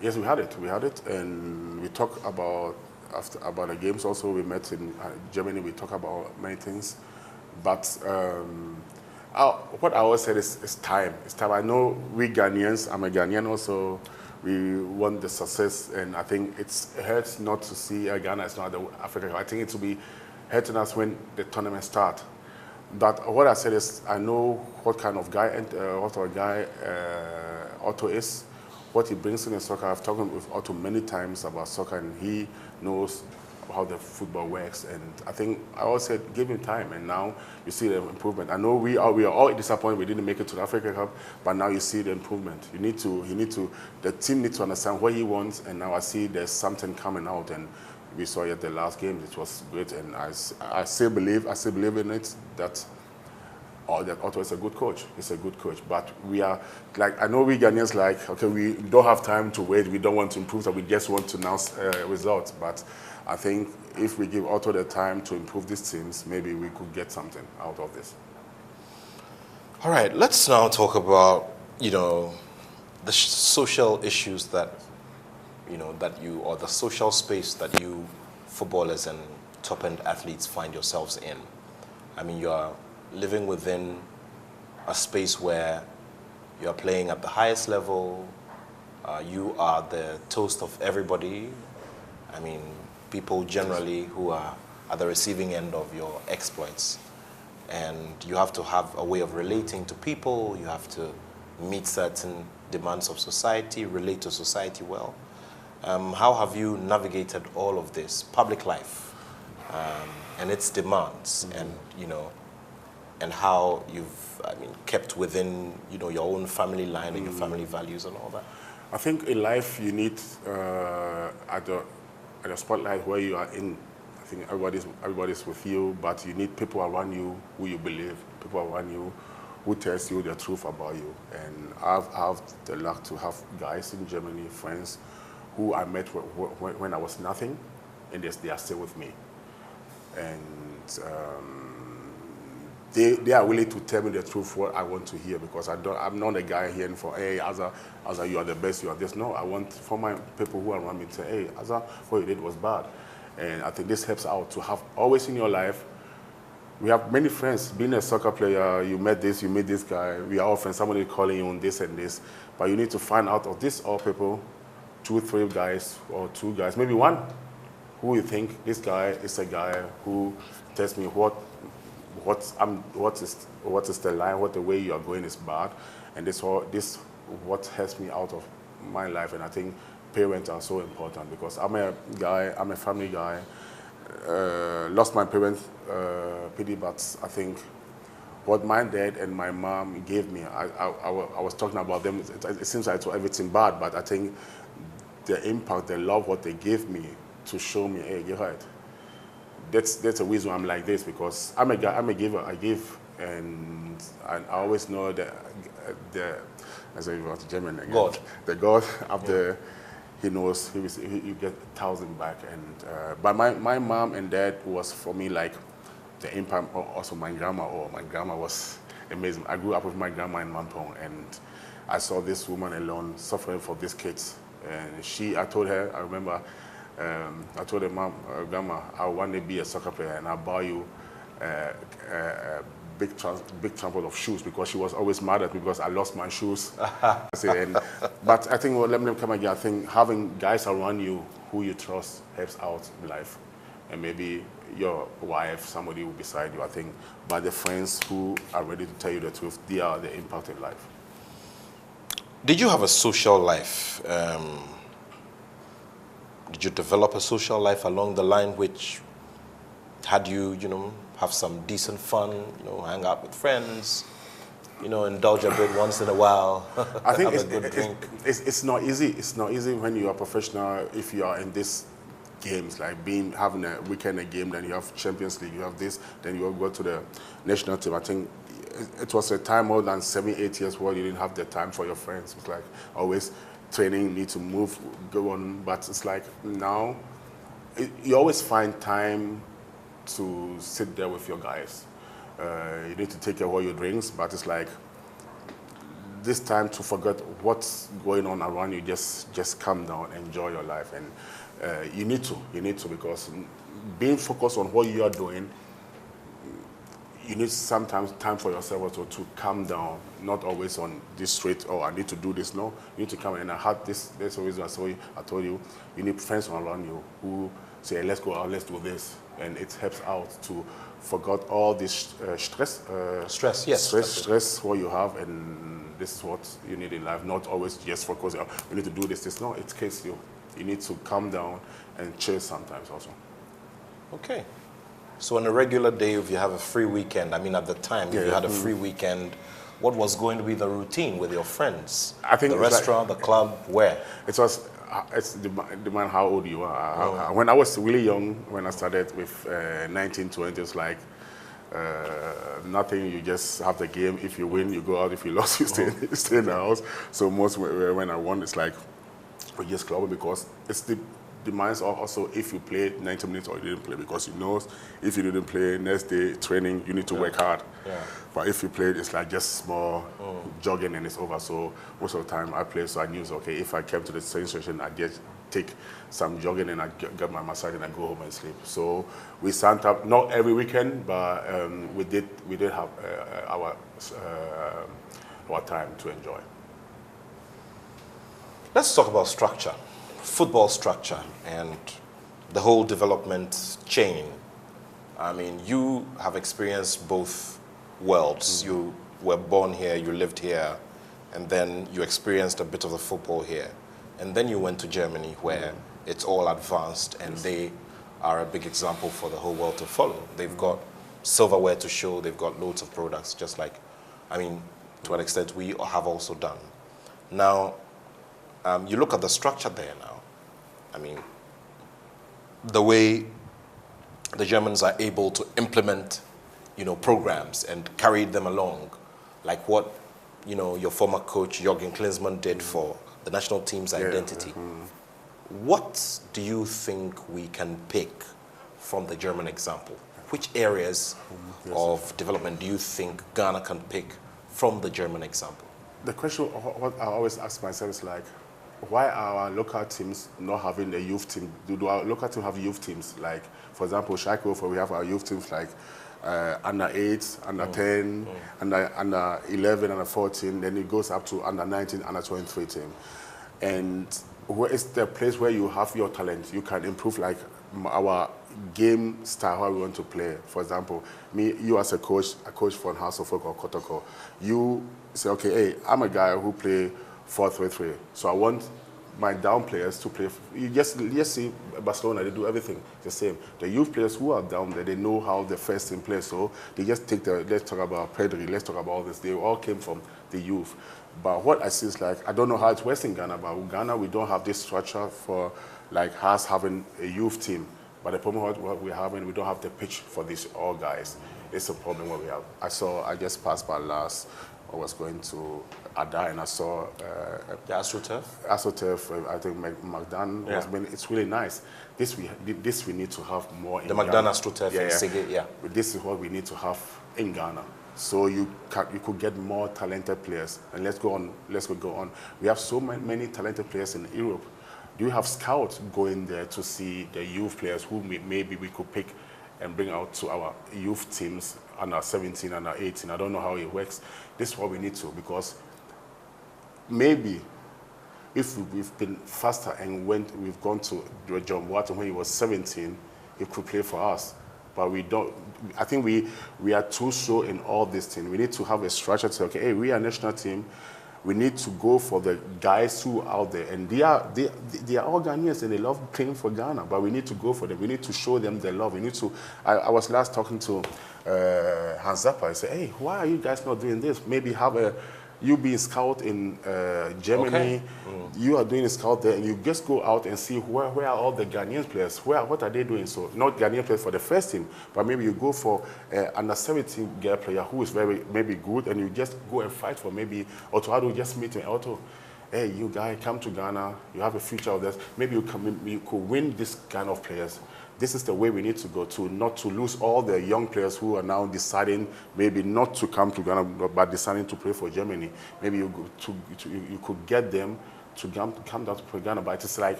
Yes, we had it, and we talked about the games also. We met in Germany. We talked about many things, but what I always said is time. It's time. I know we Ghanaians. I'm a Ghanaian also. We want the success, and I think it hurts not to see Ghana as not the Africa Cup. I think it will be hurting us when the tournament starts. But what I said is, I know what kind of guy Attoh is, what he brings in soccer. I've talked with Attoh many times about soccer, and he knows how the football works. And I think I always said, give him time, and now you see the improvement. I know we are all disappointed we didn't make it to the Africa Cup, but now you see the improvement. The team needs to understand what he wants, and now I see there's something coming out. And we saw it at the last game. It was great, and I still believe in it that Attoh is a good coach. He's a good coach, but we are I know we Ghanaians okay, we don't have time to wait. We don't want to improve, so we just want to announce results. But I think if we give Attoh the time to improve these teams, maybe we could get something out of this. All right, let's now talk about the social issues that or the social space that you footballers and top-end athletes find yourselves in. I mean, you are living within a space where you are playing at the highest level. You are the toast of everybody. I mean, people generally who are at the receiving end of your exploits. And you have to have a way of relating to people. You have to meet certain demands of society, relate to society well. How have you navigated all of this, public life, and its demands, and how you've, kept within, your own family line and your family values and all that? I think in life you need at the spotlight where you are in. I think everybody's with you, but you need people around you who you believe, people around you who tells you the truth about you. And I've had the luck to have guys in Germany, friends, who I met when I was nothing, and they are still with me. And they are willing to tell me the truth, what I want to hear, because I'm not a guy hearing for, hey, Asa, you are the best, you are this. No, I want for my people who are around me to say, hey, Asa, what you did was bad. And I think this helps out to have always in your life. We have many friends. Being a soccer player, you met this guy. We are all friends. Somebody calling you on this and this. But you need to find out of this all people, 2, 3 guys or 2 guys, maybe 1, who you think this guy is a guy who tells me what is the line, what the way you are going is bad, and this what helps me out of my life. And I think parents are so important, because I'm a family guy. Lost my parents, pity, but I think what my dad and my mom gave me, I was talking about them, it seems like it's everything bad, but I think the impact, the love, what they gave me to show me, hey, you're right. That's the reason I'm like this, because I'm a guy, I'm a giver, I give, and I always know that as I was German again, God. The God up there, he knows you get 1,000 back. And but my mom and dad was for me like the impact. Also my grandma was amazing. I grew up with my grandma in Mampong, and I saw this woman alone suffering for these kids. And I told her, I remember, I told her, Mom, Grandma, I want to be a soccer player, and I'll buy you a big trample of shoes, because she was always mad at me because I lost my shoes. But I think, well, let me come again. I think having guys around you who you trust helps out in life. And maybe your wife, somebody will beside you, I think. But the friends who are ready to tell you the truth, they are the impact in life. Did you have a social life? Did you develop a social life along the line which had you, have some decent fun, hang out with friends, indulge a bit once in a while, I think have a good drink? It's not easy. It's not easy when you are professional, if you are in this games, like having a weekend a game, then you have Champions League, you have this, then you go to the national team. I think it was a time more than 7, 8 years where you didn't have the time for your friends. It's like always training, need to move, go on. But it's like now, you always find time to sit there with your guys. You need to take care of all your drinks, but it's like this time to forget what's going on around you. Just calm down, enjoy your life, and you need to, because being focused on what you are doing, you need sometimes time for yourself also to calm down, not always on this straight, I need to do this. No, you need to come. And I had this, that's the reason I told you, you need friends around you who say, let's go out, let's do this. And it helps out to forget all this stress what you have, and this is what you need in life. Not always just focus, we need to do this. No, it takes you need to calm down and chill sometimes also. Okay. So on a regular day, if you have a free weekend, at the time, if you had a free weekend, what was going to be the routine with your friends? I think the restaurant, the club, where? It's demand how old you are. When I was really young, when I started with 19, 20, it's like nothing. You just have the game. If you win, you go out. If you lost, you stay in the house. So most when I won, it's like we just club, because it's the demands of also if you play 90 minutes or you didn't play, because you know if you didn't play next day training, you need to work hard. Yeah. But if you played, it's like just small jogging and it's over. So most of the time I play, so I knew, okay, if I came to the same session, I just take some jogging and I get my massage and I go home and sleep. So we signed up, not every weekend, but we did have our time to enjoy. Let's talk about structure. Football structure and the whole development chain. You have experienced both worlds. You were born here, you lived here, and then you experienced a bit of the football here. And then you went to Germany, where it's all advanced, and they are a big example for the whole world to follow. They've got silverware to show, they've got loads of products, just like, to an extent, we have also done. Now, you look at the structure there now. The way the Germans are able to implement, programs and carry them along. like what, your former coach Jürgen Klinsmann did for the national team's identity. What do you think we can pick from the German example? Which areas of development do you think Ghana can pick from the German example? The question what I always ask myself is like, why are our local teams not having a youth team? Do our local teams have youth teams? Like, for example, Shaiko, we have our youth teams like under 8, under 10, under 11, under 14, then it goes up to under 19, under 23 team. And where is the place where you have your talent? You can improve like our game style, how we want to play. For example, you as a coach for House of Folk or Kotoko, you say, okay, hey, I'm a guy who play 4-3-3, so I want my down players to play. You just see Barcelona, they do everything the same. The youth players who are down there, they know how the first team plays, so they just take let's talk about Pedri, let's talk about all this. They all came from the youth. But what I see is like, I don't know how it works in Ghana, but in Ghana, we don't have this structure for like us having a youth team. But the problem what we're having, we don't have the pitch for these all guys. It's a problem what we have. I just passed by I was going to Ada and I saw the AstroTurf. AstroTurf, I think McDan was. It's really nice. This we need to have more in the Ghana. McDan AstroTurf in Sige, But this is what we need to have in Ghana. So you could get more talented players. And let's go on. We have so many talented players in Europe. Do you have scouts going there to see the youth players who maybe we could pick and bring out to our youth teams under 17, under 18? I don't know how it works. This is what we need to, because maybe if we've been faster and we've gone to John Watson when he was 17, he could play for us. But we don't. I think we are too slow in all these things. We need to have a structure to say, okay, hey, we are a national team. We need to go for the guys who are out there, and they are all Ghanaians and they love playing for Ghana. But we need to go for them. We need to show them the love. We need to. I was last talking to Hans Zappa. I said, hey, why are you guys not doing this? Maybe have you being scout in Germany. You are doing a scout there, and you just go out and see where are all the Ghanaian players. What are they doing? So not Ghanaian players for the first team, but maybe you go for under 17 girl player who is maybe good, and you just go and fight for maybe Otto. Just meet him, Otto. Hey, you guy, come to Ghana. You have a future of this. Maybe you could win this kind of players. This is the way we need to go to, not to lose all the young players who are now deciding maybe not to come to Ghana, but deciding to play for Germany. Maybe you could get them to come down to play Ghana, but it's like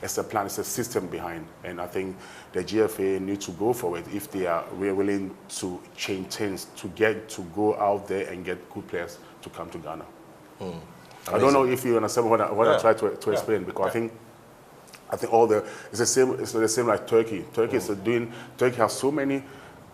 it's a plan, it's a system behind. And I think the GFA need to go for it if they are willing to change things, to go out there and get good players to come to Ghana. I don't know if you understand what I try to explain, because I think it's the same. It's the same like Turkey. Turkey has so many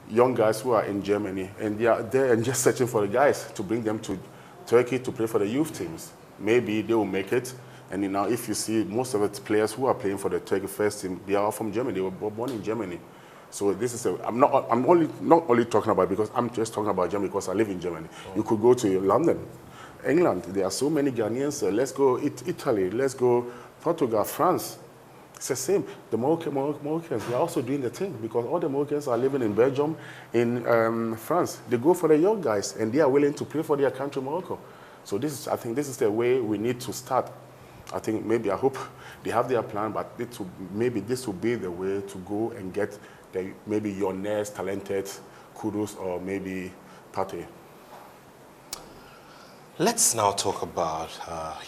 young guys who are in Germany, and they are there and just searching for the guys to bring them to Turkey to play for the youth teams. Maybe they will make it. And now, if you see most of the players who are playing for the Turkey first team, they are from Germany. They were born in Germany. So this is I'm not only talking about it because I'm just talking about Germany because I live in Germany. You could go to London, England. There are so many Ghanaians. Let's go Italy. Let's go Portugal, France. It's the same. The Moroccans, they are also doing the thing because all the Moroccans are living in Belgium, in France. They go for the young guys and they are willing to play for their country, Morocco. So I think this is the way we need to start. I hope they have their plan, but maybe this will be the way to go and get maybe your next talented Kudus or maybe Pate. Let's now talk about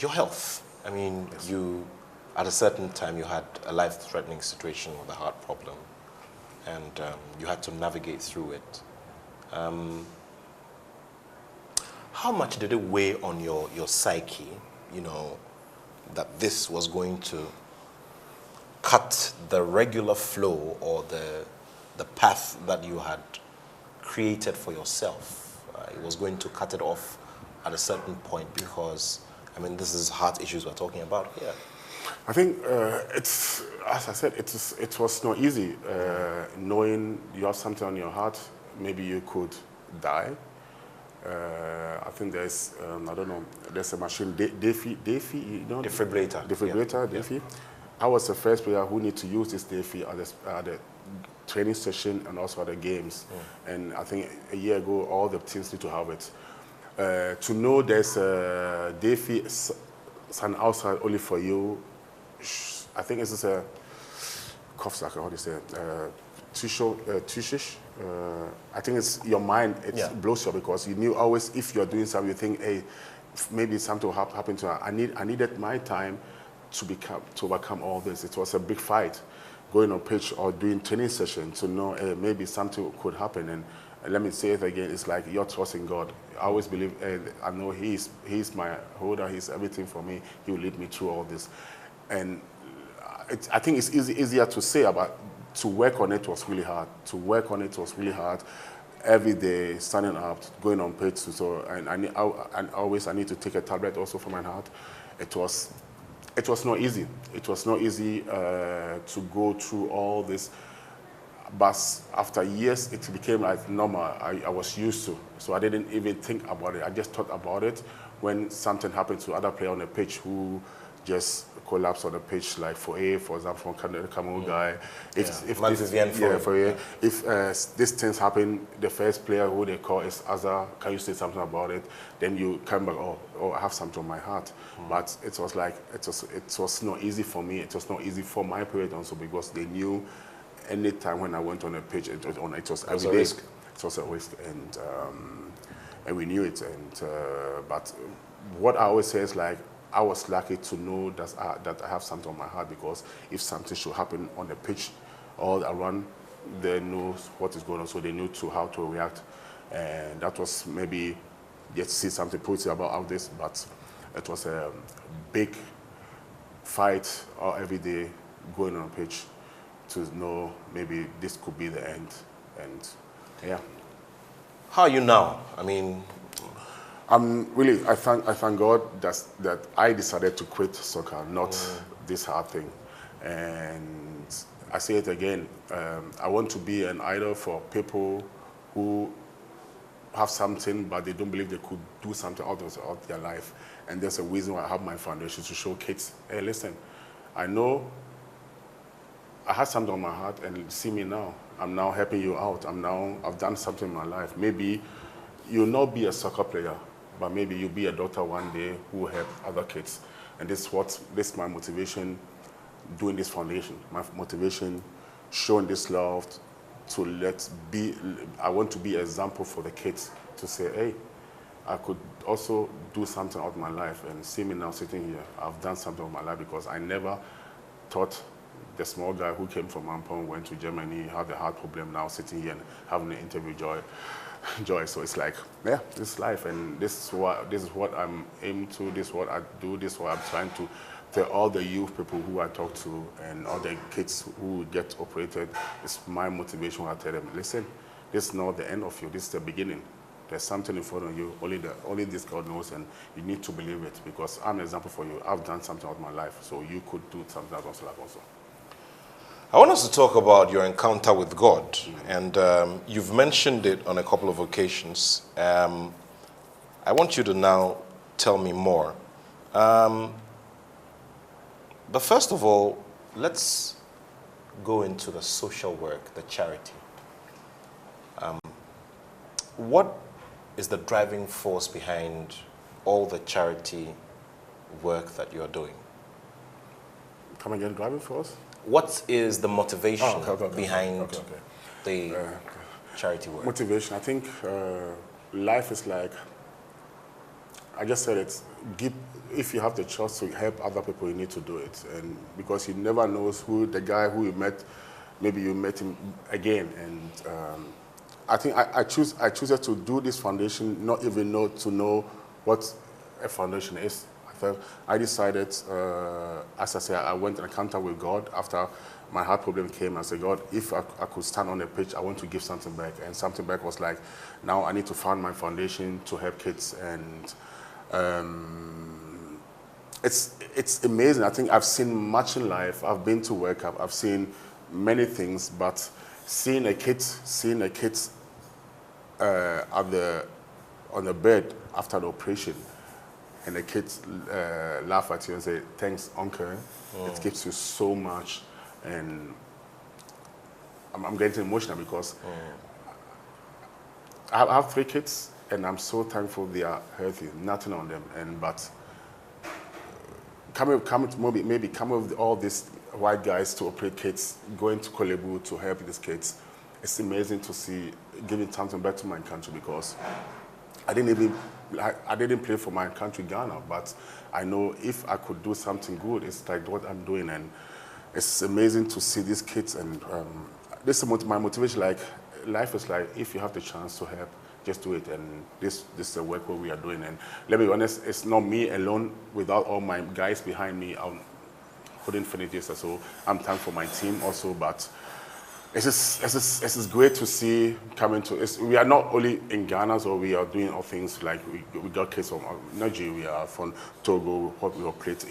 your health. I mean, yes. At a certain time, you had a life-threatening situation with a heart problem, and you had to navigate through it. How much did it weigh on your psyche, that this was going to cut the regular flow or the path that you had created for yourself? It was going to cut it off at a certain point because, this is heart issues we're talking about here. I think it's, as I said, it was not easy. Knowing you have something on your heart, maybe you could die. I think there's, there's a machine, Defi, Defibrillator. Defi. I was the first player who need to use this Defi at the training session and also at the games. And I think a year ago, all the teams need to have it. to know there's a day fee, sun outside only for you. I think it's just a cough sucker, how do you say it? Tushish. I think it's your mind, it blows you because you knew always if you're doing something, you think, hey, maybe something will happen to her. I needed my time to overcome all this. It was a big fight, going on pitch or doing training session to know maybe something could happen. And let me say it again, it's like you're trusting God. I always believe, I know He's my holder, He's everything for me. He will lead me through all this. And I think it's easier to say about, to work on it was really hard. To work on it was really hard. Every day, standing up, going on pitch. So, and I need to take a tablet also for my heart. It was not easy. It was not easy to go through all this. But after years, it became like normal. I was used to. So I didn't even think about it. I just thought about it when something happened to other player on the pitch who just collapsed on the pitch, like for example, the Cameroon guy. If these things happen, the first player who they call is Azar. Can you say something about it? Then you come back, oh, I have something on my heart. But it was like, it was not easy for me. It was not easy for my parents also because they knew any time when I went on a pitch, it was every day. Risk. It was a risk, and we knew it. But what I always say is like, I was lucky to know that I have something on my heart because if something should happen on the pitch, all around, they know what is going on, so they knew how to react. And that was maybe yet to see something positive about all this, but it was a big fight every day going on a pitch to know maybe this could be the end. And yeah. How are you now? I mean, I thank God that I decided to quit soccer, not this hard thing. And I say it again, I want to be an idol for people who have something, but they don't believe they could do something out of their life. And there's a reason why I have my foundation, to show kids, hey, listen, I know I had something on my heart, and see me now. I'm now helping you out. I've done something in my life. Maybe you'll not be a soccer player, but maybe you'll be a doctor one day who will help other kids. And this is my motivation, doing this foundation. My motivation, showing this love I want to be an example for the kids to say, hey, I could also do something out of my life, and see me now sitting here. I've done something with my life because I never thought the small guy who came from Ampon, went to Germany, had a heart problem, now sitting here and having an interview joy. So it's like, yeah, this is life, and this is what I'm aiming to, this is what I do, this is what I'm trying to tell all the youth people who I talk to and all the kids who get operated. It's my motivation when I tell them, listen, this is not the end of you, this is the beginning. There's something in front of you, only this God knows, and you need to believe it, because I'm an example for you. I've done something out of my life, so you could do something out of your life also. I want us to talk about your encounter with God, and you've mentioned it on a couple of occasions. I want you to now tell me more. But first of all, let's go into the social work, the charity. What is the driving force behind all the charity work that you're doing? Come again, driving force? What is the motivation behind the charity work? Motivation, I think life is like, I just said it, if you have the choice to help other people, you need to do it. And because you never know who the guy who you met, maybe you met him again. And I think I choose to do this foundation, not even to know what a foundation is. I decided, as I said, I went and encounter with God after my heart problem came. I said, God, if I could stand on a pitch, I want to give something back. And something back was like, now I need to found my foundation to help kids. And it's amazing. I think I've seen much in life. I've been to work, I've seen many things, but seeing a kid on the bed after the operation, and the kids laugh at you and say, thanks, uncle. It gives you so much. And I'm getting emotional because I have 3 kids, and I'm so thankful they are healthy. Nothing on them, but coming with all these white guys to operate kids, going to Kolebu to help these kids. It's amazing to see, giving something back to my country, because I didn't play for my country, Ghana, but I know if I could do something good, it's like what I'm doing, and it's amazing to see these kids. And this is my motivation. Like, life is like, if you have the chance to help, just do it. And this is the work what we are doing. And let me be honest, it's not me alone. Without all my guys behind me, I couldn't finish this. So I'm thankful for my team also, but it's just great to see coming to. We are not only in Ghana, so we are doing all things like we got kids from Nigeria, from Togo, what we operate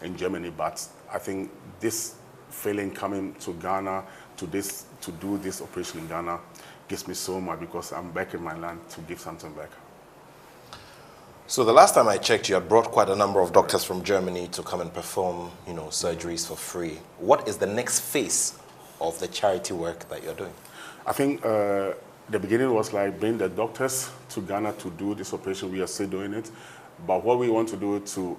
in Germany. But I think this feeling coming to Ghana to do this operation in Ghana gives me so much, because I'm back in my land to give something back. So the last time I checked, you had brought quite a number of doctors from Germany to come and perform, surgeries for free. What is the next phase of the charity work that you're doing? I think the beginning was like bring the doctors to Ghana to do this operation. We are still doing it. But what we want to do to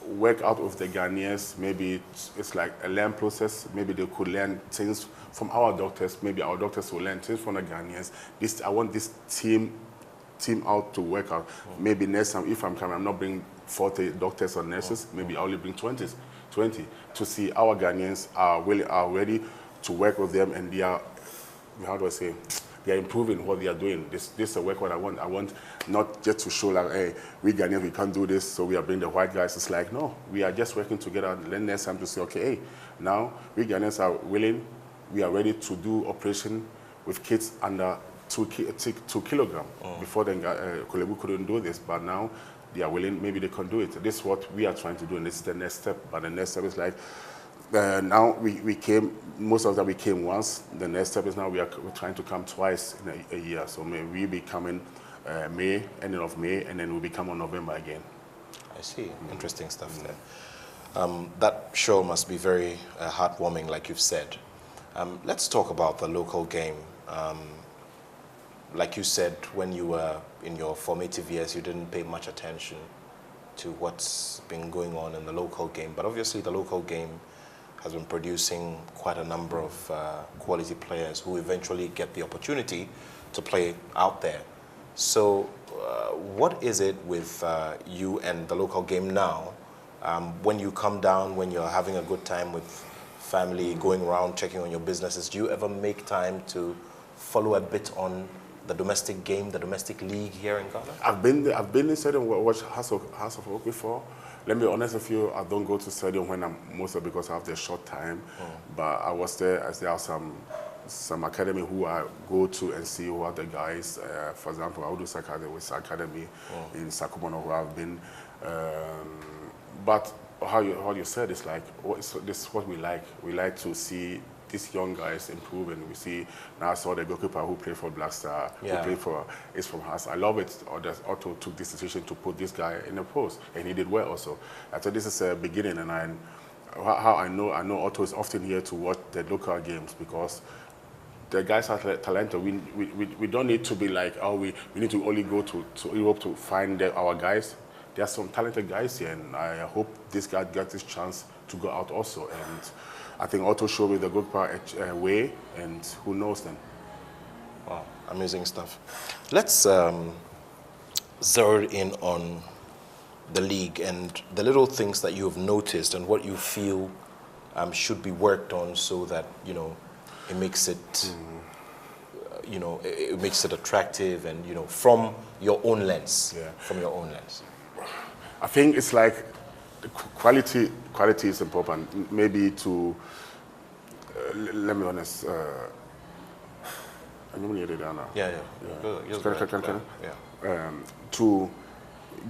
work out with the Ghanaians, maybe it's like a learn process. Maybe they could learn things from our doctors. Maybe our doctors will learn things from the Ghanaians. I want this team out to work out. Maybe next time, if I'm coming, I'm not bringing 40 doctors or nurses. Maybe I only bring 20 to see our Ghanaians are ready to work with them, and they are, how do I say, they are improving what they are doing. This is the work what I want. I want not just to show like, hey, we Ghanaians, we can't do this, so we are bringing the white guys. It's like, no, we are just working together. And then next time to say, okay, hey, now we Ghanaians are willing, we are ready to do operation with kids under 2 kilograms. Before then, Kolebu couldn't do this, but now they are willing, maybe they can do it. This is what we are trying to do, and this is the next step. But the next step is like, now we came, most of that we came once. The next step is now we're trying to come twice in a year. So we be coming ending of May, and then we'll be coming November again. I see. Interesting stuff there. That show must be very heartwarming, like you've said. Let's talk about the local game. Like you said, when you were in your formative years, you didn't pay much attention to what's been going on in the local game. But obviously the local game has been producing quite a number of quality players who eventually get the opportunity to play out there. So what is it with you and the local game now? When you come down, when you're having a good time with family, going around, checking on your businesses, do you ever make time to follow a bit on the domestic game, the domestic league here in Ghana? I've been in stadium, watched House of Oak before. Let me be honest with you, I don't go to stadium when I'm mostly because I have the short time. But I was there as there are some academy who I go to and see who are the guys. For example, I would do academy in Sakumono where I've been. But how you said, it's like this is what we like. We like to see these young guys improve, and we see now I saw the goalkeeper who played for Black Star, who played is from us. I love it. Otto took this decision to put this guy in the post, and he did well also. I thought this is a beginning, and how I know Otto is often here to watch the local games, because the guys are talented. We don't need to be like, oh, we need to only go to Europe to find our guys. There are some talented guys here, and I hope this guy gets this chance to go out also. And I think Otto showed with the good part way, and who knows then. Wow, amazing stuff. Let's zero in on the league and the little things that you have noticed and what you feel should be worked on so that, it makes it, it makes it attractive and, from your own lens. Yeah. From your own lens. I think it's like quality is important. Maybe to let me be honest. To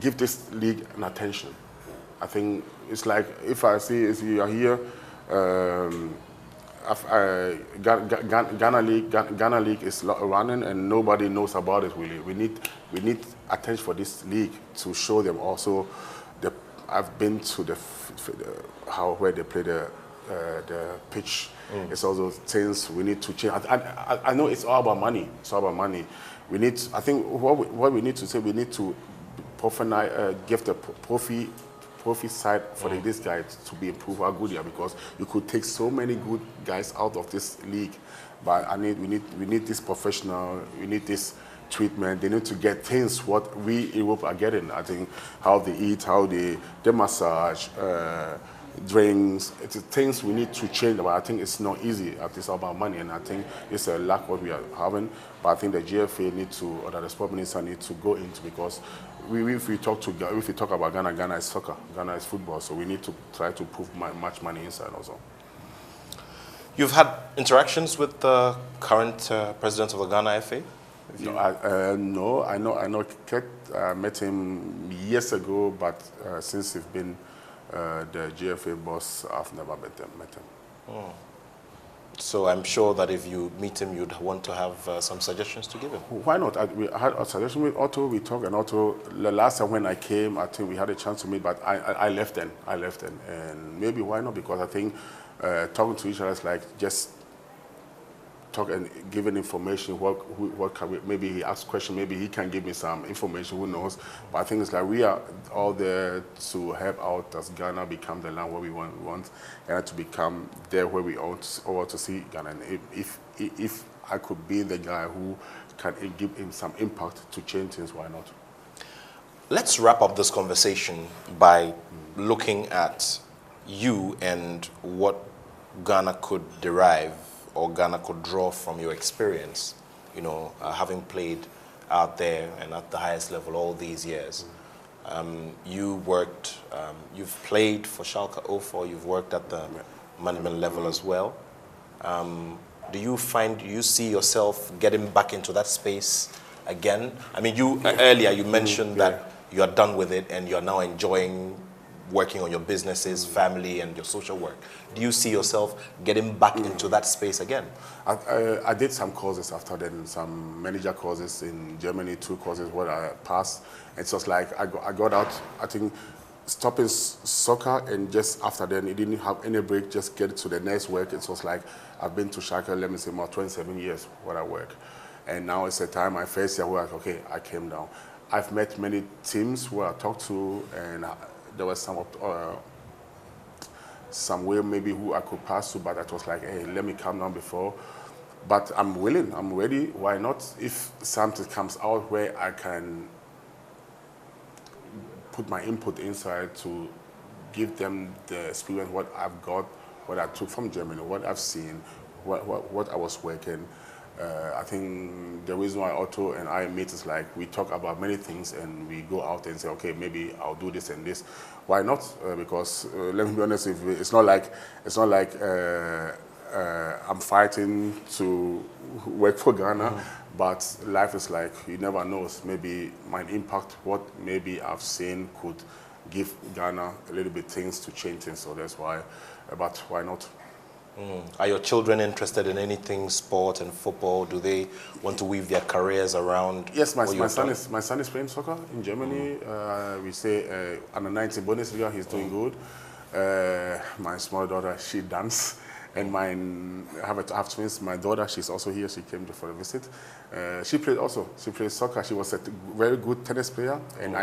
give this league an attention. I think it's like if I see if you are here, Ghana League is running and nobody knows about it really. We need attention for this league to show them also. I've been to where they play the the pitch. It's also things we need to change. I know it's all about money. It's all about money. We need. I think what we need to say, we need to give the profit side for this guy to be improved how good they are, because you could take so many good guys out of this league, but we need this professional. We need this treatment. They need to get things what we Europe are getting. I think how they eat, how they massage, drinks. It's things we need to change. But I think it's not easy. It's all about money, and I think it's a lack what we are having. But I think the GFA need to, or the sport minister need to go into, because if we talk about Ghana, Ghana is soccer, Ghana is football. So we need to try to put much money inside also. You've had interactions with the current president of the Ghana FA? No, I know Ket, met him years ago, but since he's been the GFA boss, I've never met him. Oh. So I'm sure that if you meet him, you'd want to have some suggestions to give him. Why not? We had a suggestion with Otto. We talked, and Otto, the last time when I came, I think we had a chance to meet, but I left then. And maybe why not? Because I think talking to each other is like just talk and giving information. What can we, maybe he asks questions, maybe he can give me some information, who knows. But I think it's like we are all there to help out as Ghana become the land where we want and to become there where we want to see Ghana. And if I could be the guy who can give him some impact to change things, why not? Let's wrap up this conversation by looking at you and what Ghana could derive or Ghana could draw from your experience, having played out there and at the highest level all these years. You've played for Schalke 04, you've worked at the management level as well. Do you see yourself getting back into that space again? I mean, earlier you mentioned that you are done with it and you're now enjoying working on your businesses, family, and your social work. Do you see yourself getting back into that space again? I did some courses after then, some manager courses in Germany, 2 courses where I passed. It's just like I got out, I think, stopping soccer, and just after then, it didn't have any break, just get to the next work. It was like, I've been to Schalke, let me say, more 27 years where I work. And now it's the time, my first year where I came down. I've met many teams where I talked to, and there was some way maybe who I could pass to, but I was like, hey, let me come down before. But I'm willing, I'm ready. Why not? If something comes out where I can put my input inside to give them the experience, what I've got, what I took from Germany, what I've seen, what I was working. I think the reason why Otto and I meet is like we talk about many things and we go out and say, okay, maybe I'll do this and this. Why not? Because let me be honest, it's not like I'm fighting to work for Ghana, but life is like you never know. Maybe my impact, what maybe I've seen could give Ghana a little bit things to change things. So that's why. But why not? Are your children interested in anything, sport and football? Do they want to weave their careers around? Yes, my son is playing soccer in Germany. We say under 19 Bundesliga, he's doing good. My small daughter, she dances. And I have twins. My daughter, she's also here. She came for a visit. She played also. She played soccer. She was a very good tennis player, and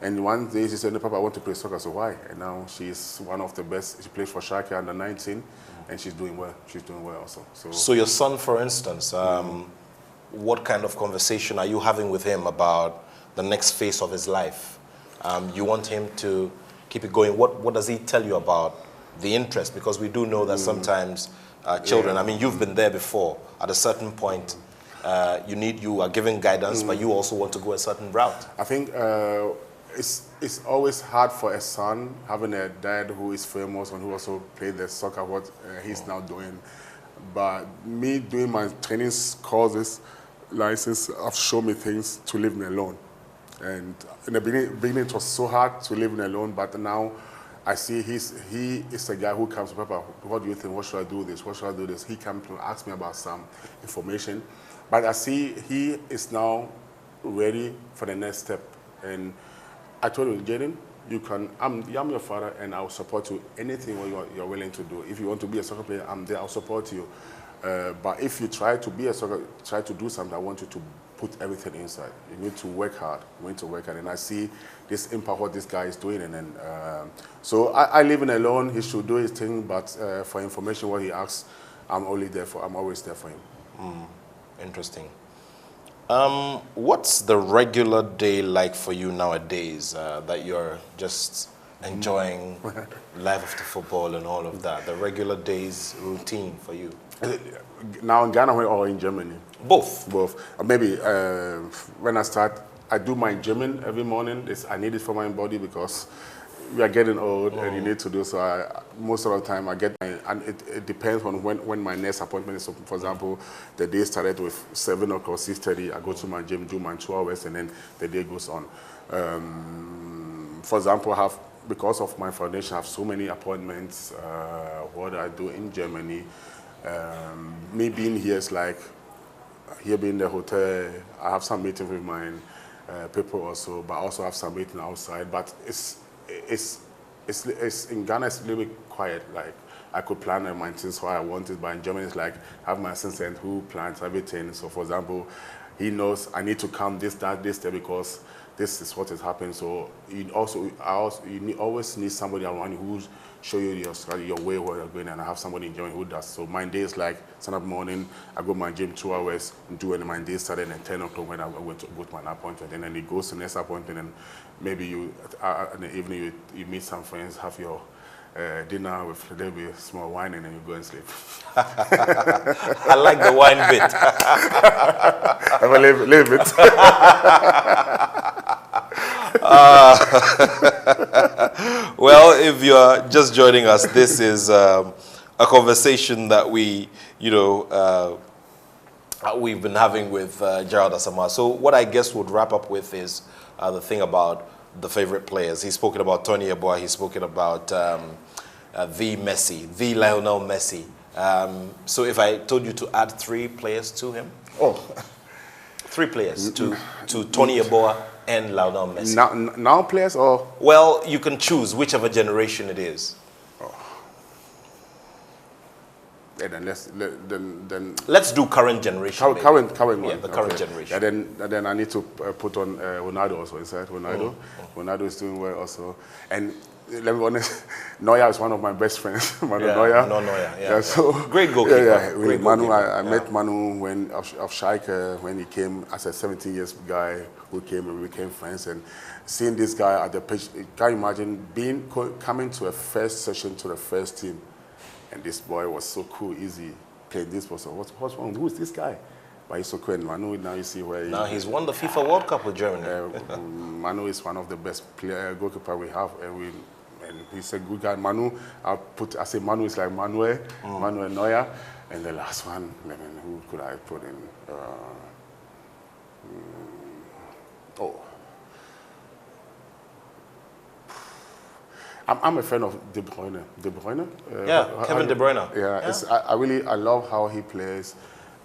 And one day she said, no, Papa, I want to play soccer, so why? And now she's one of the best. She plays for Schalke under 19, and she's doing well. She's doing well also. So your son, for instance, what kind of conversation are you having with him about the next phase of his life? You want him to keep it going. What does he tell you about the interest? Because we do know that sometimes children, I mean, you've been there before. At a certain point, you are given guidance, but you also want to go a certain route. I think it's always hard for a son having a dad who is famous and who also played the soccer, what he's now doing. But me doing my training courses, license, have shown me things to live alone. And in the beginning it was so hard to live alone, but now I see he is a guy who comes to Papa, what do you think? What should I do this? What should I do this? He comes to ask me about some information. But I see he is now ready for the next step. And I told him, Jaden, I'm your father, and I'll support you anything you're willing to do. If you want to be a soccer player, I'm there. I'll support you. But if you try to do something, I want you to put everything inside. You need to work hard. And I see this impact what this guy is doing, and then so I leave him alone. He should do his thing, but for information, what he asks, I'm always there for him. Interesting. What's the regular day like for you nowadays that you're just enjoying life of the football and all of that? The regular day's routine for you? Now in Ghana or in Germany? Both. Maybe when I start, I do my gymming every morning. I need it for my body because we are getting old and you need to do so. Most of the time I get and it depends on when my next appointment is. So for example, the day started with 7 o'clock, 6:30. I go to my gym, do my 2 hours, and then the day goes on. For example, because of my foundation, I have so many appointments. What I do in Germany, me being here is like here being the hotel. I have some meetings with my people also, but I also have some meeting outside. But it's in Ghana it's a little bit quiet. Like I could plan my things how I want it, but in Germany it's like I have my assistant who plans everything. So for example, he knows I need to come this day because this is what is happening. So you always need somebody around you who show you your way where you're going, and I have somebody in Germany who does. So my day is like Sunday morning, I go to my gym 2 hours, do and my day started at 10 o'clock when I went to go to my appointment, and then it goes to the next appointment, and maybe you in the evening you meet some friends, have your dinner with a little bit small wine, and then you go and sleep. I like the wine bit. I'm a little bit. Well, if you're just joining us, this is a conversation that we've been having with Gerald Asamoah. So what I guess would wrap up with is the thing about the favorite players. He's spoken about Tony Yeboah. He's spoken about the Lionel Messi. So if I told you to add 3 players to him? 3 players to Tony Yeboah and Lionel Messi. Now players or? Well, you can choose whichever generation it is. Yeah, then let's do current generation. Current one. Yeah, the current generation. Yeah, then I need to put on Ronaldo also inside. Ronaldo is doing well also. And let me be honest, Neuer is one of my best friends. Neuer. So great goalkeeper. Yeah. Great Manu, I met Manu when of Schalke when he came as a 17 years guy who came and we became friends, and seeing this guy at the pitch, can you imagine coming to a first session to the first team, and this boy was so cool, easy playing this person. What's wrong? Who is this guy? But he's so cool. Manu, now you see where he's won the FIFA World Cup with Germany. Manu is one of the best goalkeeper we have, and he's a good guy. Manu, I say Manu is like Manuel Neuer, and the last one, who could I put in? I'm a fan of De Bruyne. Kevin De Bruyne. I love how he plays.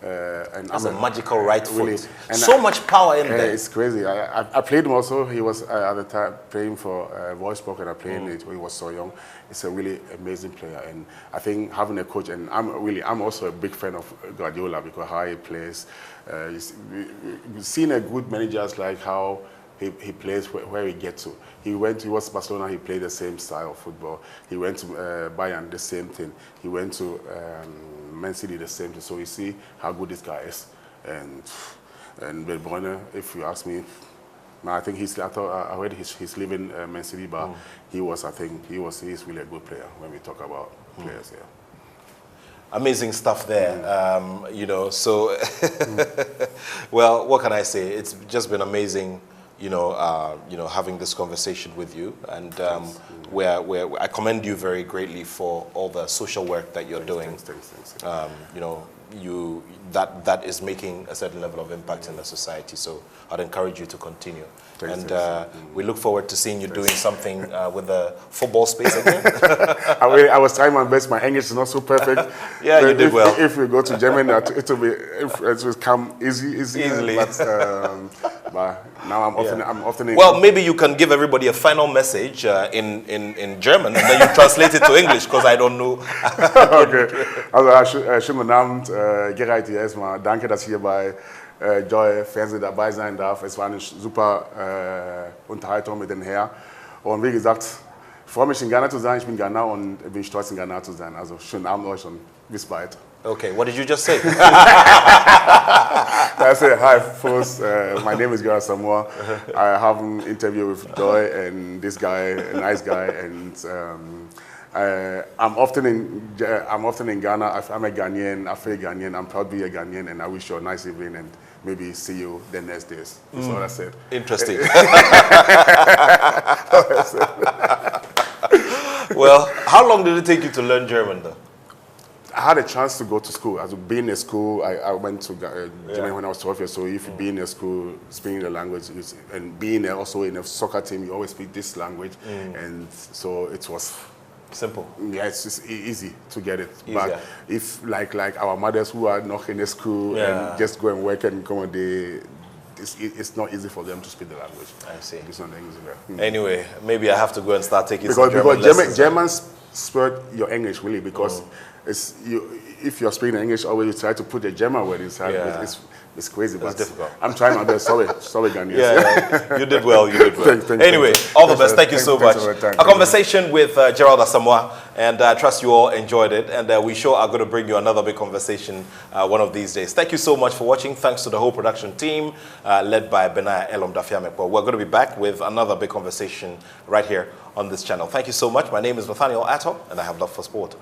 And that's a magical right foot. Really, so much power in there. It's crazy. I played him also. He was at the time playing for Wolfsburg, and I played him when he was so young. It's a really amazing player, and I think having a coach, and I'm also a big fan of Guardiola because how he plays. Seeing a good managers like how he plays where he gets to. He was Barcelona, he played the same style of football. He went to Bayern, the same thing. He went to Man City, the same thing. So you see how good this guy is. And De Bruyne, if you ask me, I think I heard he's leaving Man City, but he's really a good player when we talk about players here. Amazing stuff there, so, well, what can I say? It's just been amazing, having this conversation with you, and where I commend you very greatly for all the social work that you're doing. Thanks. That is making a certain level of impact in the society. So I'd encourage you to continue. We look forward to seeing you doing something with the football space again. I was trying my best. My English is not so perfect. Yeah, you did well. If we go to Germany, it will come easily. but now I'm often in. Well, maybe you can give everybody a final message in German, and then you translate it to English, because I don't know. Okay. Also, schönen guten Abend, Gerald hier erstmal. Danke, dass ich hier bei Joy Fernsehen dabei sein darf. Es war eine super Unterhaltung mit den Herren. Und wie gesagt, ich freue mich in Ghana zu sein. Ich bin Ghana und bin stolz in Ghana zu sein. Also schönen Abend euch und bis bald. Okay, what did you just say? I say, hi, folks. My name is Gerald Asamoah. I have an interview with Joy and this guy, a nice guy, and I'm often in Ghana. I'm a Ghanaian. I feel Ghanaian. I'm proud to be a Ghanaian, and I wish you a nice evening and maybe see you the next days. That's all I said. Interesting. Well, how long did it take you to learn German, though? I had a chance to go to school. As being in school, I went to Germany when I was 12 years. So if you be in a school, speaking the language, and being also in a soccer team, you always speak this language, and so it was simple. Yeah, it's just easy to get it. Easier. But if like our mothers who are not in a school and just go and work and come a day, it's not easy for them to speak the language. I see. It's not easy. Anyway, maybe I have to go and start taking some German because lessons. Germans spurt your English really because if you're speaking English, always you try to put a German word inside. Yeah. It's crazy, but difficult. I'm trying my best. Sorry, Ghanaians. Yeah, you did well. You did well. Thank Anyway, all the best. Thank you so much. For A conversation with Gerald Asamoah, and I trust you all enjoyed it. And we sure are going to bring you another big conversation one of these days. Thank you so much for watching. Thanks to the whole production team led by Benaya Elom Dafiamekwa. We're going to be back with another big conversation right here on this channel. Thank you so much. My name is Nathaniel Attoh, and I have love for sport.